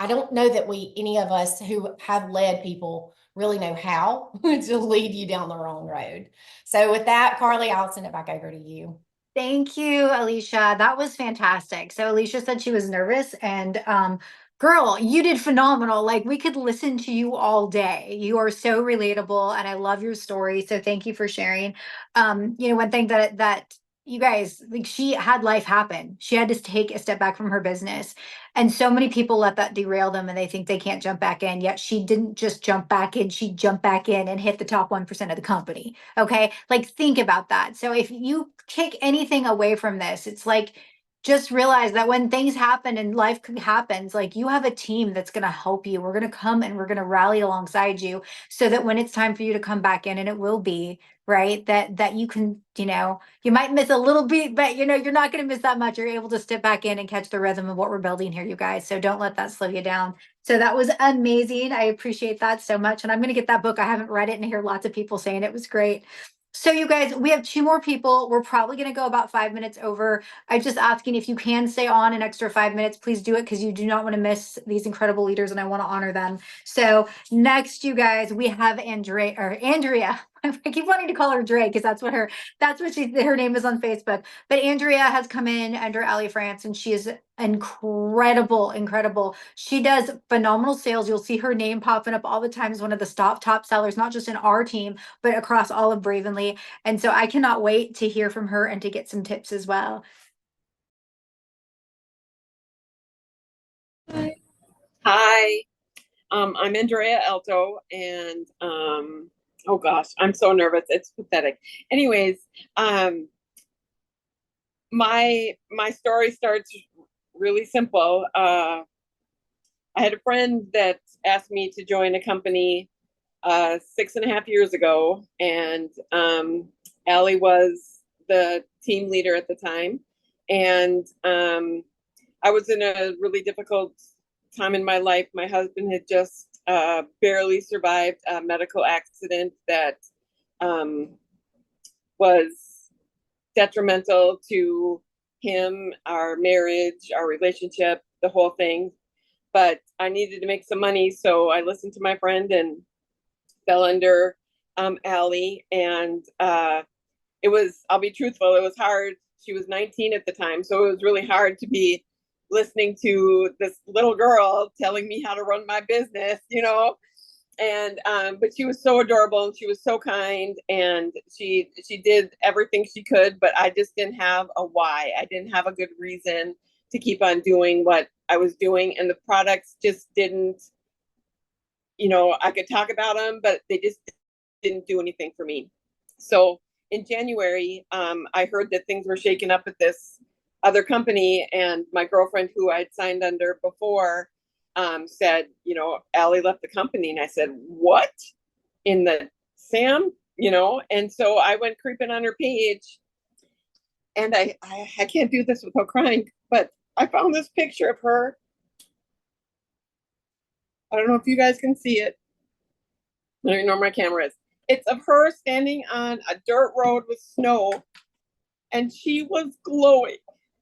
I don't know that any of us who have led people really know how to lead you down the wrong road. So with that, Carly, I'll send it back over to you. Thank you, Alicia. That was fantastic. So Alicia said she was nervous, and girl, you did phenomenal. Like, we could listen to you all day. You are so relatable, and I love your story. So thank you for sharing. One thing that you guys, like, she had life happen. She had to take a step back from her business. And so many people let that derail them, and they think they can't jump back in. Yet she didn't just jump back in, she jumped back in and hit the top 1% of the company. Okay. Like, think about that. So if you take anything away from this, it's like, just realize that when things happen and life happens, like, you have a team that's going to help you. We're going to come and we're going to rally alongside you so that when it's time for you to come back in, and it will be, right, that you can, you might miss a little bit, but you're not going to miss that much. You're able to step back in and catch the rhythm of what we're building here, you guys. So don't let that slow you down. So that was amazing. I appreciate that so much. And I'm going to get that book. I haven't read it, and I hear lots of people saying it was great. So you guys, we have 2 more people. We're probably going to go about 5 minutes over. I'm just asking if you can stay on an extra 5 minutes, please do it, because you do not want to miss these incredible leaders, and I want to honor them. So next, you guys, we have Andrea. I keep wanting to call her Dre because that's what her name is on Facebook. But Andrea has come in under Ali France, and she is incredible. She does phenomenal sales. You'll see her name popping up all the time as one of the top sellers, not just in our team, but across all of Bravenly. And so I cannot wait to hear from her and to get some tips as well. Hi, I'm Andrea Alto, and oh gosh, I'm so nervous. It's pathetic. Anyways, my story starts really simple. I had a friend that asked me to join a company 6.5 years ago, and Allie was the team leader at the time, and I was in a really difficult time in my life. My husband had just barely survived a medical accident that was detrimental to him, our marriage, our relationship, the whole thing. But I needed to make some money, so I listened to my friend and fell under Allie. And it was, I'll be truthful, it was hard. She was 19 at the time, so it was really hard to be listening to this little girl telling me how to run my business, But she was so adorable and she was so kind and she did everything she could, but I just didn't have a why. I didn't have a good reason to keep on doing what I was doing, and the products just didn't, I could talk about them, but they just didn't do anything for me. So in January, I heard that things were shaking up at this other company, and my girlfriend who I'd signed under before said, Allie left the company. And I said, what in the Sam, and so I went creeping on her page, and I can't do this without crying, but I found this picture of her. I don't know if you guys can see it. I don't even know where my camera is. It's of her standing on a dirt road with snow, and she was glowing.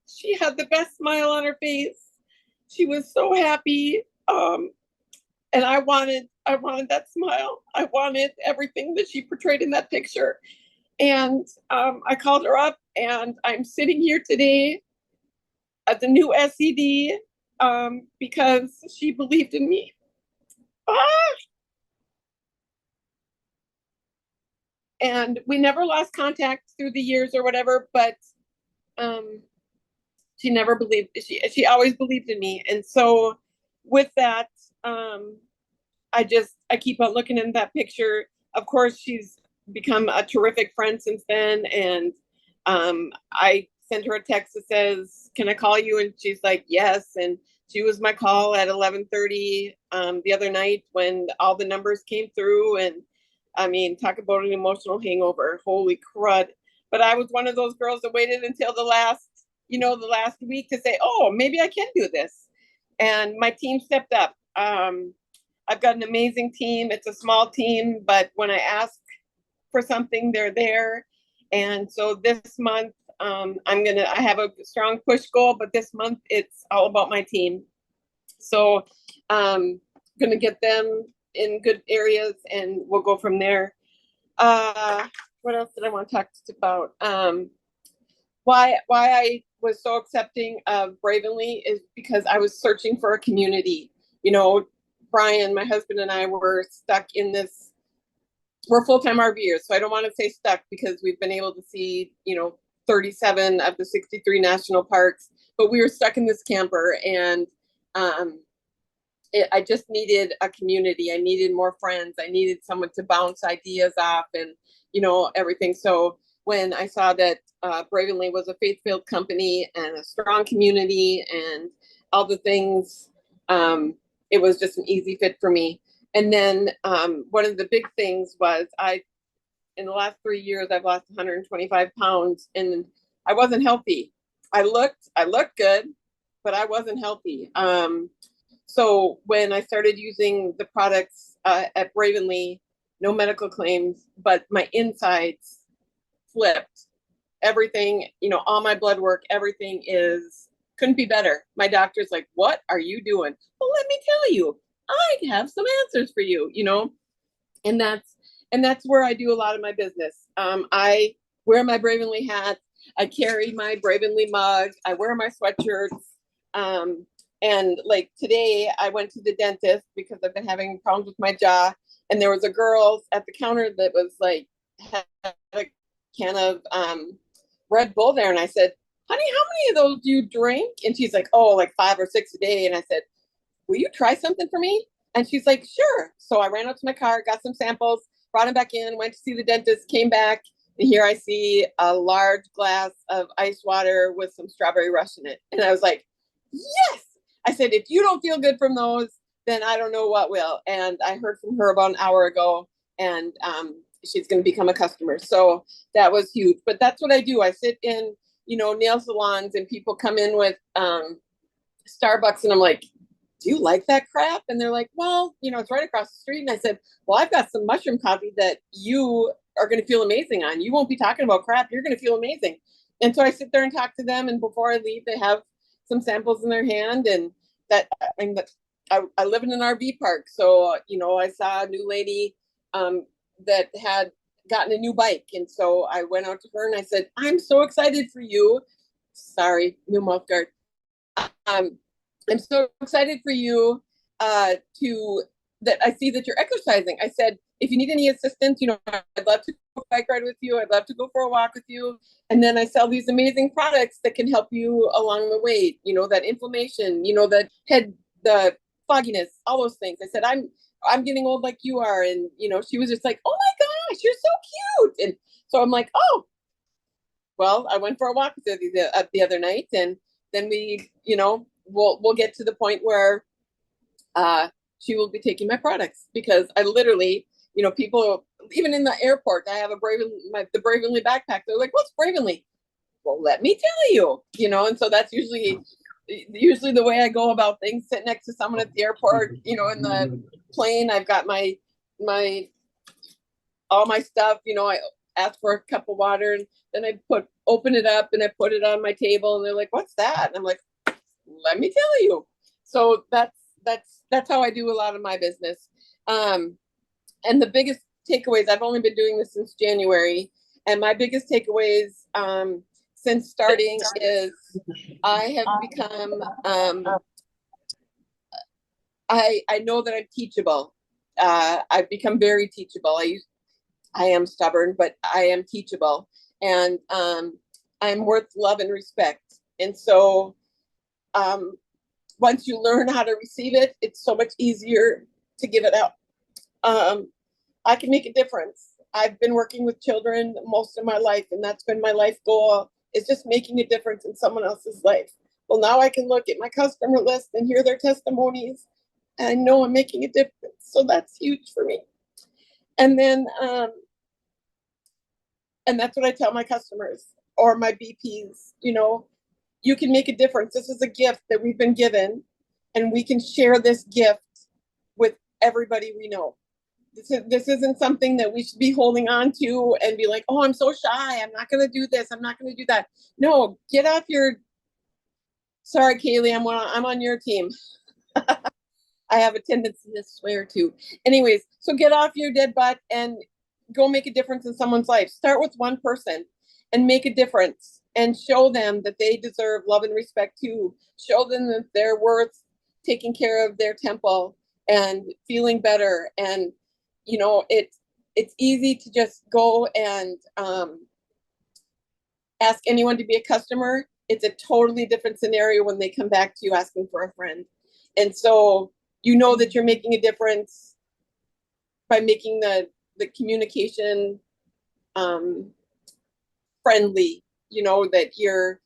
She had the best smile on her face. She was so happy. And I wanted that smile. I wanted everything that she portrayed in that picture. And I called her up, and I'm sitting here today at the new SED because she believed in me. And we never lost contact through the years or whatever, but she never believed, she always believed in me. And so with that, I keep on looking in that picture. Of course, she's become a terrific friend since then. And I sent her a text that says, can I call you? And she's like, yes. And she was my call at 11:30 the other night when all the numbers came through. And I mean, talk about an emotional hangover. Holy crud. But I was one of those girls that waited until the last week to say, oh, maybe I can do this. And my team stepped up. I've got an amazing team. It's a small team, but when I ask for something, they're there. And so this month, I have a strong push goal, but this month it's all about my team. So I'm going to get them in good areas, and we'll go from there. What else did I want to talk about? Why I was so accepting of Bravenly is because I was searching for a community. Brian, my husband, and I were stuck in this. We're full-time RVers, so I don't want to say stuck because we've been able to see, 37 of the 63 national parks, but we were stuck in this camper, and I just needed a community. I needed more friends. I needed someone to bounce ideas off and, everything. So when I saw that Bravenly was a faith-filled company and a strong community and all the things, it was just an easy fit for me. And then one of the big things was in the last 3 years, I've lost 125 pounds, and I wasn't healthy. I looked good, but I wasn't healthy. So when I started using the products at Bravenly, no medical claims, but my insides flipped. Everything, all my blood work, everything couldn't be better. My doctor's like, what are you doing? Well, let me tell you, I have some answers for you, and that's where I do a lot of my business. I wear my Bravenly hat. I carry my Bravenly mug. I wear my sweatshirts. And like today I went to the dentist because I've been having problems with my jaw, and there was a girl at the counter that was like, had a can of Red Bull there. And I said, honey, how many of those do you drink? And she's like, oh, like 5 or 6 a day. And I said, will you try something for me? And she's like, sure. So I ran out to my car, got some samples, brought them back in, went to see the dentist, came back, and here I see a large glass of ice water with some strawberry rush in it. And I was like, yes. I said, if you don't feel good from those, then I don't know what will. And I heard from her about an hour ago, and she's going to become a customer. So that was huge. But that's what I do. I sit in, nail salons, and people come in with Starbucks, and I'm like, do you like that crap? And they're like, well, it's right across the street. And I said, well, I've got some mushroom coffee that you are going to feel amazing on. You won't be talking about crap. You're going to feel amazing. And so I sit there and talk to them. And before I leave, they have some samples in their hand. And I live in an RV park. So, I saw a new lady that had gotten a new bike. And so I went out to her and I said, I'm so excited for you. Sorry, new mouth guard. I'm so excited for you that I see that you're exercising. I said, if you need any assistance, you know, I'd love to go bike ride with you. I'd love to go for a walk with you. And then I sell these amazing products that can help you along the way. You know, that inflammation, you know, the head, the fogginess, all those things. I said, I'm getting old like you are. And, you know, she was just like, oh my gosh, you're so cute. And so I'm like, oh, well, I went for a walk with her the other night, and then we, you know, we'll get to the point where she will be taking my products, because I literally, you know, people, even in the airport, I have the Bravenly backpack. They're like, what's Bravenly? Well, let me tell you, you know, and so that's usually the way I go about things. Sit next to someone at the airport, you know, in the plane, I've got my all my stuff, you know, I ask for a cup of water, and then I open it up and I put it on my table, and they're like, what's that? And I'm like, let me tell you. So that's how I do a lot of my business. And the biggest takeaways, I've only been doing this since January, and my biggest takeaways since starting is I have become I know that I'm teachable. I've become very teachable. I am stubborn, but I am teachable, and I'm worth love and respect. And so once you learn how to receive it, it's so much easier to give it out. I can make a difference. I've been working with children most of my life, and that's been my life goal, is just making a difference in someone else's life. Well, now I can look at my customer list and hear their testimonies, and I know I'm making a difference. So that's huge for me. And then, and that's what I tell my customers or my BPs, you know, you can make a difference. This is a gift that we've been given, and we can share this gift with everybody we know. This isn't something that we should be holding on to and be like, oh, I'm so shy, I'm not going to do this, I'm not going to do that. No, get off your, sorry, Kaylee, I'm on your team. I have a tendency to swear too. Anyways, so get off your dead butt and go make a difference in someone's life. Start with one person and make a difference, and show them that they deserve love and respect too. Show them that they're worth taking care of their temple and feeling better. And, you know, it's easy to just go and ask anyone to be a customer. It's a totally different scenario when they come back to you asking for a friend. And so you know that you're making a difference by making the communication friendly, you know, that you're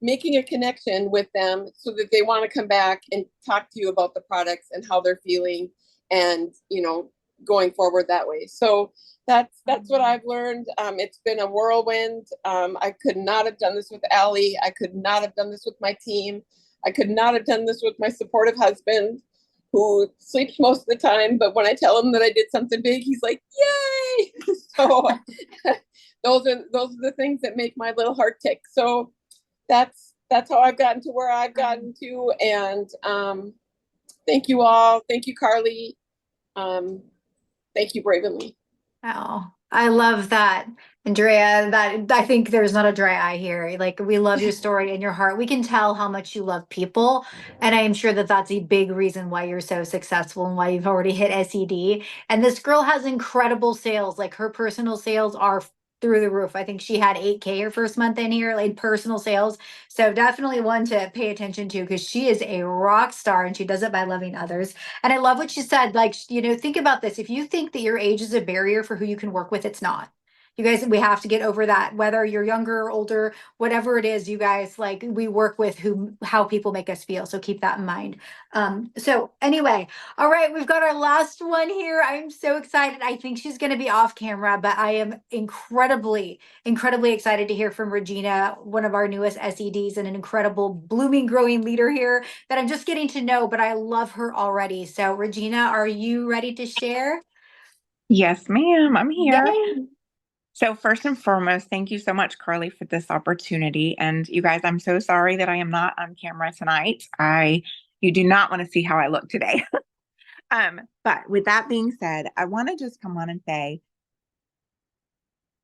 making a connection with them so that they want to come back and talk to you about the products and how they're feeling, and, you know, going forward that way. So that's what I've learned. It's been a whirlwind. I could not have done this with Allie. I could not have done this with my team. I could not have done this with my supportive husband, who sleeps most of the time, but when I tell him that I did something big, he's like, yay. So those are the things that make my little heart tick. So that's how I've gotten to where I've gotten to. And thank you all. Thank you, Carly. Thank you, Bravenly. Oh, I love that, Andrea. That, I think there's not a dry eye here. Like, we love your story and your heart. We can tell how much you love people, and I am sure that that's a big reason why you're so successful and why you've already hit SED. And this girl has incredible sales. Like, her personal sales are through the roof. I think she had 8K her first month in here, like personal sales. So definitely one to pay attention to, because she is a rock star and she does it by loving others. And I love what you said. Like, you know, think about this. If you think that your age is a barrier for who you can work with, it's not. You guys, we have to get over that. Whether you're younger or older, whatever it is, you guys, like, we work with how people make us feel. So keep that in mind. So anyway, all right, we've got our last one here. I'm so excited. I think she's going to be off camera, but I am incredibly excited to hear from Regina, one of our newest SEDs and an incredible blooming, growing leader here that I'm just getting to know, but I love her already. So Regina, are you ready to share? Yes, ma'am. I'm here. Yay. So first and foremost, thank you so much, Carly, for this opportunity. And you guys, I'm so sorry that I am not on camera tonight. You do not want to see how I look today. But with that being said, I want to just come on and say,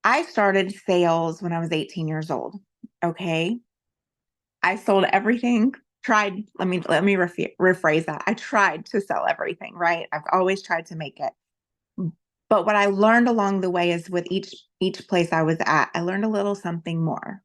I started sales when I was 18 years old. Okay. I sold everything tried, let me rephrase that. I tried to sell everything, right? I've always tried to make it. But what I learned along the way is with each place I was at, I learned a little something more.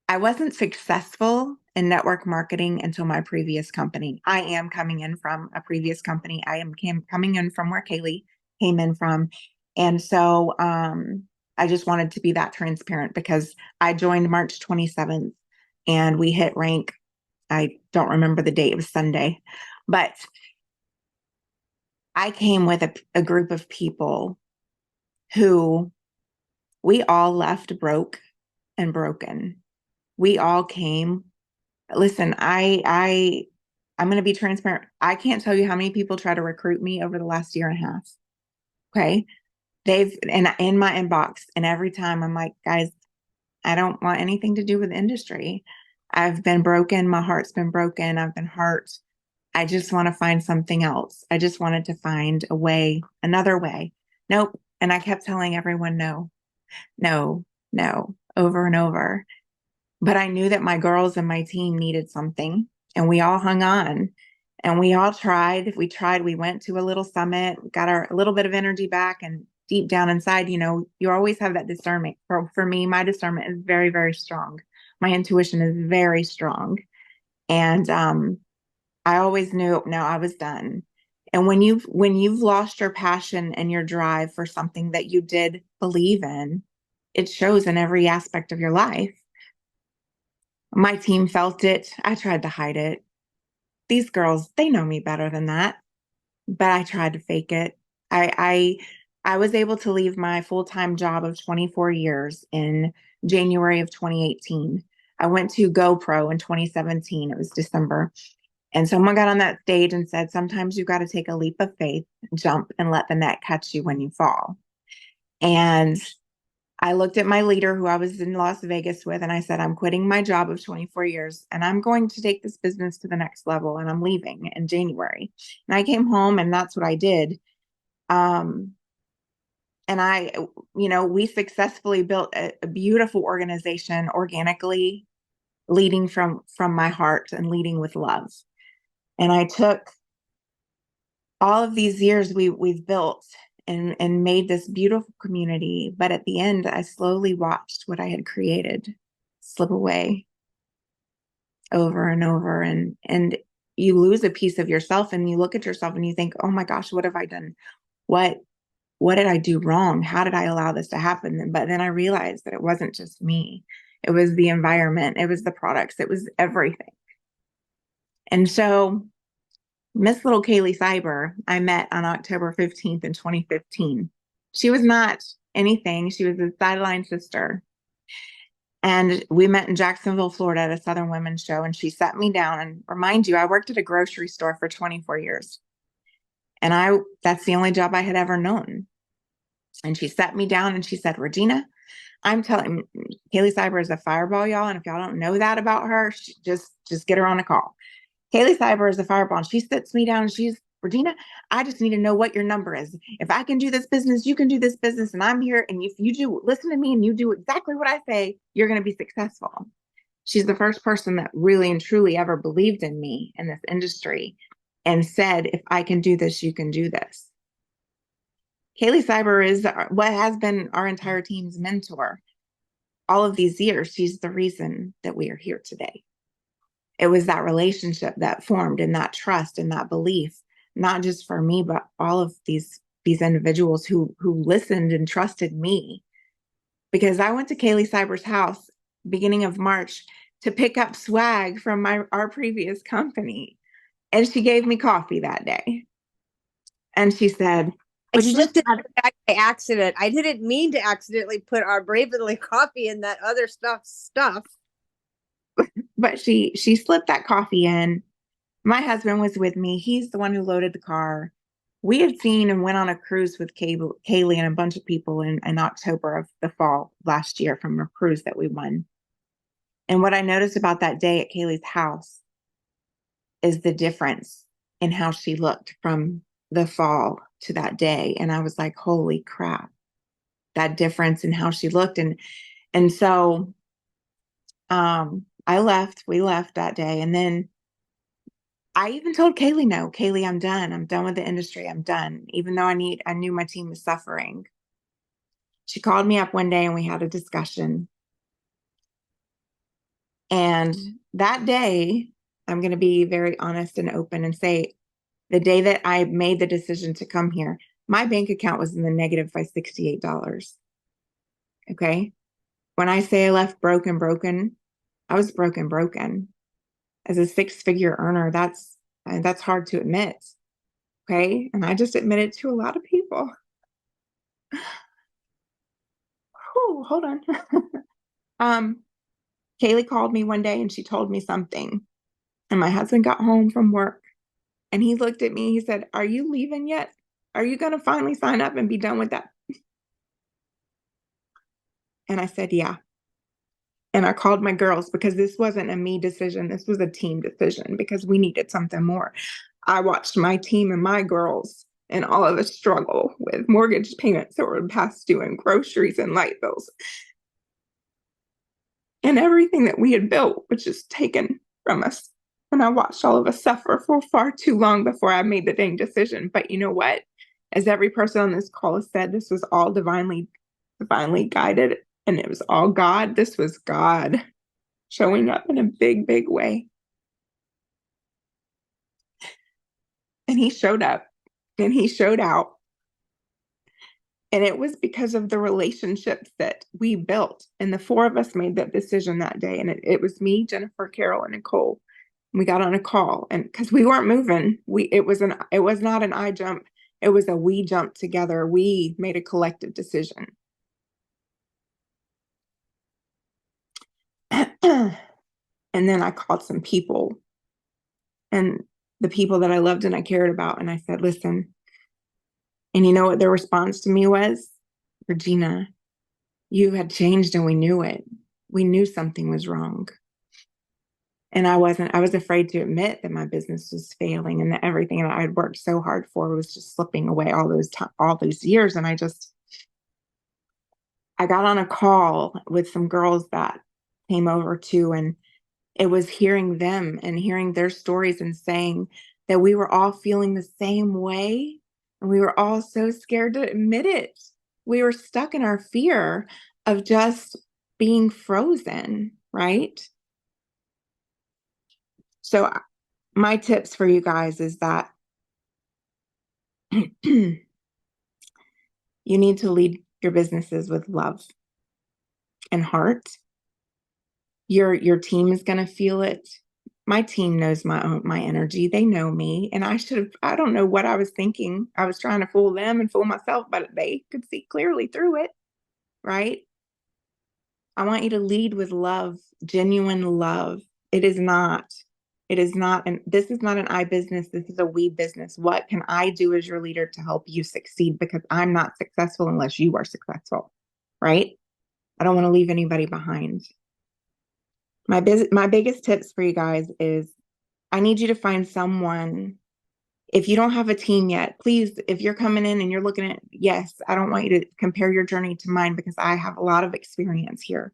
I wasn't successful in network marketing until my previous company. I am coming in from a previous company. I am coming in from where Kaylee came in from. And so I just wanted to be that transparent because I joined March 27th and we hit rank. I don't remember the date, it was Sunday, but I came with a group of people who we all left broke and broken. We all came. Listen, I'm going to be transparent. I can't tell you how many people try to recruit me over the last year and a half. Okay. They've in my inbox, and every time I'm like, guys, I don't want anything to do with the industry. I've been broken. My heart's been broken. I've been hurt. I just want to find something else. I just wanted to find a way, another way. Nope. And I kept telling everyone no, no, no, over and over. But I knew that my girls and my team needed something, and we all hung on and we all tried. We went to a little summit, got a little bit of energy back, and deep down inside, you always have that discernment. For me, my discernment is very, very strong. My intuition is very strong. And I always knew, no, I was done. And when you've lost your passion and your drive for something that you did believe in, it shows in every aspect of your life. My team felt it. I tried to hide it. These girls, they know me better than that, but I tried to fake it. I was able to leave my full-time job of 24 years in January of 2018. I went to GoPro in 2017. It was December. And someone got on that stage and said, sometimes you got to take a leap of faith, jump, and let the net catch you when you fall. And I looked at my leader who I was in Las Vegas with, and I said, I'm quitting my job of 24 years and I'm going to take this business to the next level, and I'm leaving in January. And I came home, and that's what I did. And we successfully built a beautiful organization organically, leading from my heart and leading with love. And I took all of these years we've built and made this beautiful community. But at the end, I slowly watched what I had created slip away over and over. And you lose a piece of yourself, and you look at yourself and you think, oh my gosh, what have I done? What did I do wrong? How did I allow this to happen? But then I realized that it wasn't just me. It was the environment. It was the products. It was everything. And so Miss Little Kaylee Cyber, I met on October 15th in 2015. She was not anything. She was a sideline sister. And we met in Jacksonville, Florida at a Southern Women's Show. And she sat me down, and remind you, I worked at a grocery store for 24 years. And that's the only job I had ever known. And she sat me down and she said, Regina, I'm telling Kaylee Cyber is a fireball, y'all. And if y'all don't know that about her, just get her on a call. Kaylee Cyber is a fireball. And she sits me down and she's, Regina, I just need to know what your number is. If I can do this business, you can do this business. And I'm here. And if you listen to me and you do exactly what I say, you're going to be successful. She's the first person that really and truly ever believed in me in this industry and said, if I can do this, you can do this. Kaylee Cyber is what has been our entire team's mentor all of these years. She's the reason that we are here today. It was that relationship that formed, and that trust and that belief, not just for me, but all of these individuals who listened and trusted me. Because I went to Kaylee Cyber's house beginning of March to pick up swag from our previous company. And she gave me coffee that day. And she said, But you just did that by accident. I didn't mean to accidentally put our Bravely coffee in that other stuff. But she slipped that coffee in. My husband was with me. He's the one who loaded the car. We had seen and went on a cruise with Kaylee and a bunch of people in October of the fall last year from a cruise that we won. And what I noticed about that day at Kaylee's house is the difference in how she looked from the fall to that day. And I was like, holy crap, that difference in how she looked. And so we left that day. And then I even told Kaylee, no, Kaylee, I'm done. I'm done with the industry. I'm done. Even though I knew my team was suffering. She called me up one day and we had a discussion. And that day, I'm going to be very honest and open and say, the day that I made the decision to come here, my bank account was in the negative by $68. Okay. When I say I left broken, I was broken. As a 6-figure earner, that's hard to admit. Okay. And I just admitted to a lot of people. Whew, hold on. Kaylee called me one day and she told me something. And my husband got home from work and he looked at me. He said, "Are you leaving yet? Are you going to finally sign up and be done with that?" And I said, "Yeah." And I called my girls because this wasn't a me decision. This was a team decision because we needed something more. I watched my team and my girls and all of us struggle with mortgage payments that were past due and groceries and light bills. And everything that we had built was just taken from us. And I watched all of us suffer for far too long before I made the dang decision. But you know what? As every person on this call has said, this was all divinely guided. And it was all God. This was God showing up in a big, big way. And he showed up and he showed out. And it was because of the relationships that we built. And the 4 of us made that decision that day. And it was me, Jennifer, Carol, and Nicole. We got on a call and because we weren't moving, it was not an I jump. It was a we jump together. We made a collective decision. And then I called some people and the people that I loved and I cared about. And I said, "Listen," and you know what their response to me was? "Regina, you had changed and we knew it. We knew something was wrong." And I was afraid to admit that my business was failing and that everything that I had worked so hard for was just slipping away all those years. And I got on a call with some girls that came over too. And it was hearing them and hearing their stories and saying that we were all feeling the same way. And we were all so scared to admit it. We were stuck in our fear of just being frozen, right? So my tips for you guys is that you need to lead your businesses with love and heart. Your team is going to feel it. My team knows my energy. They know me. And I don't know what I was thinking. I was trying to fool them and fool myself, but they could see clearly through it, right? I want you to lead with love, genuine love. It is not, and this is not an I business. This is a we business. What can I do as your leader to help you succeed? Because I'm not successful unless you are successful, right? I don't want to leave anybody behind. My biggest tips for you guys is I need you to find someone. If you don't have a team yet, please, if you're coming in and you're looking at, yes, I don't want you to compare your journey to mine because I have a lot of experience here.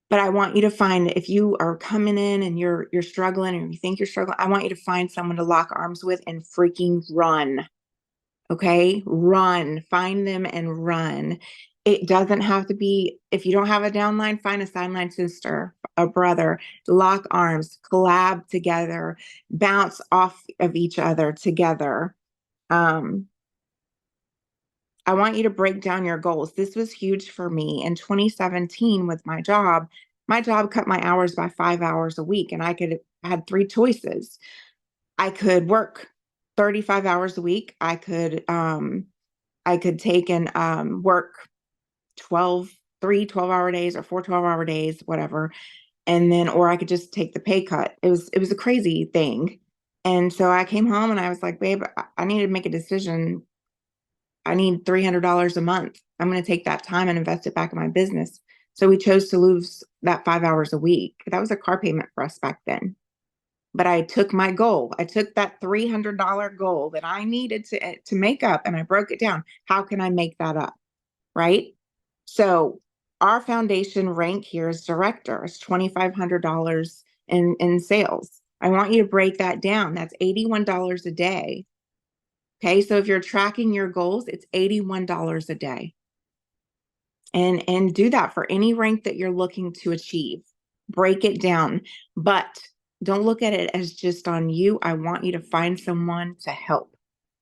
But I want you to find, if you are coming in and you're struggling or you think you're struggling, I want you to find someone to lock arms with and freaking run. Okay? Run. Find them and run. It doesn't have to be, if you don't have a downline, find a sideline sister, a brother, lock arms, collab together, bounce off of each other together. I want you to break down your goals. This was huge for me. In 2017 with my job cut my hours by 5 hours a week. And I had 3 choices. I could work 35 hours a week. I could take and work 3 12-hour days or 4 12-hour days, whatever. And then, or I could just take the pay cut. It was a crazy thing. And so I came home and I was like, "Babe, I need to make a decision. I need $300 a month. I'm going to take that time and invest it back in my business." So we chose to lose that 5 hours a week. That was a car payment for us back then. But I took my goal. I took that $300 goal that I needed to make up and I broke it down. How can I make that up? Right? So our foundation rank here is director. It's $2,500 in sales. I want you to break that down. That's $81 a day. Okay, so if you're tracking your goals, it's $81 a day. And do that for any rank that you're looking to achieve. Break it down, but don't look at it as just on you. I want you to find someone to help.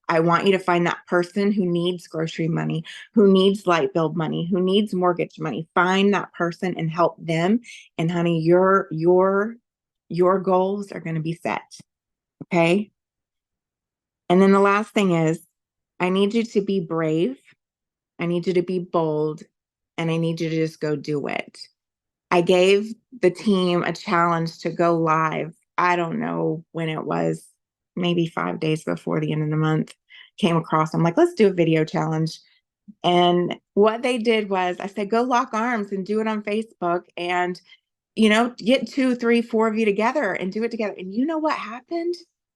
I want you to find that person who needs grocery money, who needs light bill money, who needs mortgage money. Find that person and help them. And honey, your goals are going to be set. Okay? And then the last thing is, I need you to be brave. I need you to be bold, and I need you to just go do it. I gave the team a challenge to go live. I don't know when it was, maybe 5 days before the end of the month. Came across, I'm like, let's do a video challenge. And what they did was, I said, go lock arms and do it on Facebook, and get 2, 3, 4 of you together and do it together. And you know what happened?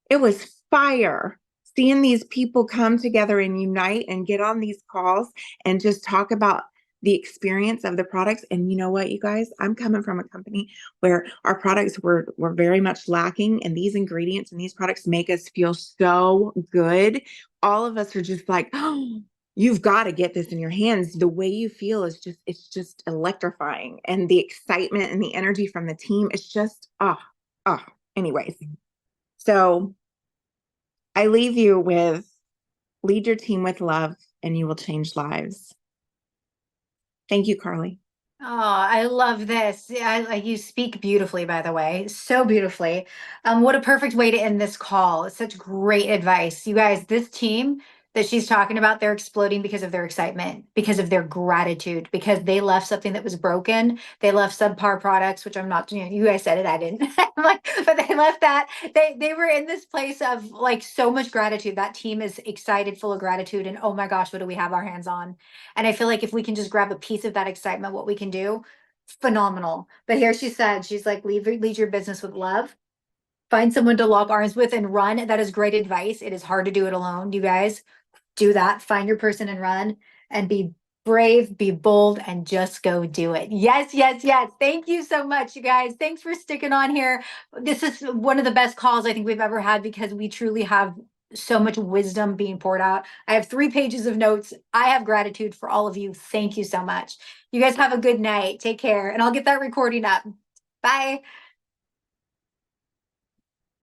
It was fire. Seeing these people come together and unite and get on these calls and just talk about the experience of the products. And you know what, you guys, I'm coming from a company where our products were very much lacking, and these ingredients and these products make us feel so good. All of us are just like, oh, you've got to get this in your hands. The way you feel is it's just electrifying. And the excitement and the energy from the team is just, anyways. So I leave you with, lead your team with love and you will change lives. Thank you, Carly. Oh, I love this. You speak beautifully, by the way, so beautifully. What a perfect way to end this call. It's such great advice. You guys, this team that she's talking about, they're exploding because of their excitement, because of their gratitude, because they left something that was broken. They left subpar products, which I'm not, you guys said it, I didn't. I'm like, but they left that. They were in this place of like so much gratitude. That team is excited, full of gratitude, and oh my gosh, what do we have our hands on? And I feel like if we can just grab a piece of that excitement, what we can do, phenomenal. But here she said, she's like, lead your business with love. Find someone to lock arms with and run. That is great advice. It is hard to do it alone. You guys do that. Find your person and run, and be brave, be bold, and just go do it. Yes, yes, yes. Thank you so much, you guys. Thanks for sticking on here. This is one of the best calls I think we've ever had, because we truly have so much wisdom being poured out. I have 3 pages of notes. I have gratitude for all of you. Thank you so much. You guys have a good night. Take care. And I'll get that recording up. Bye.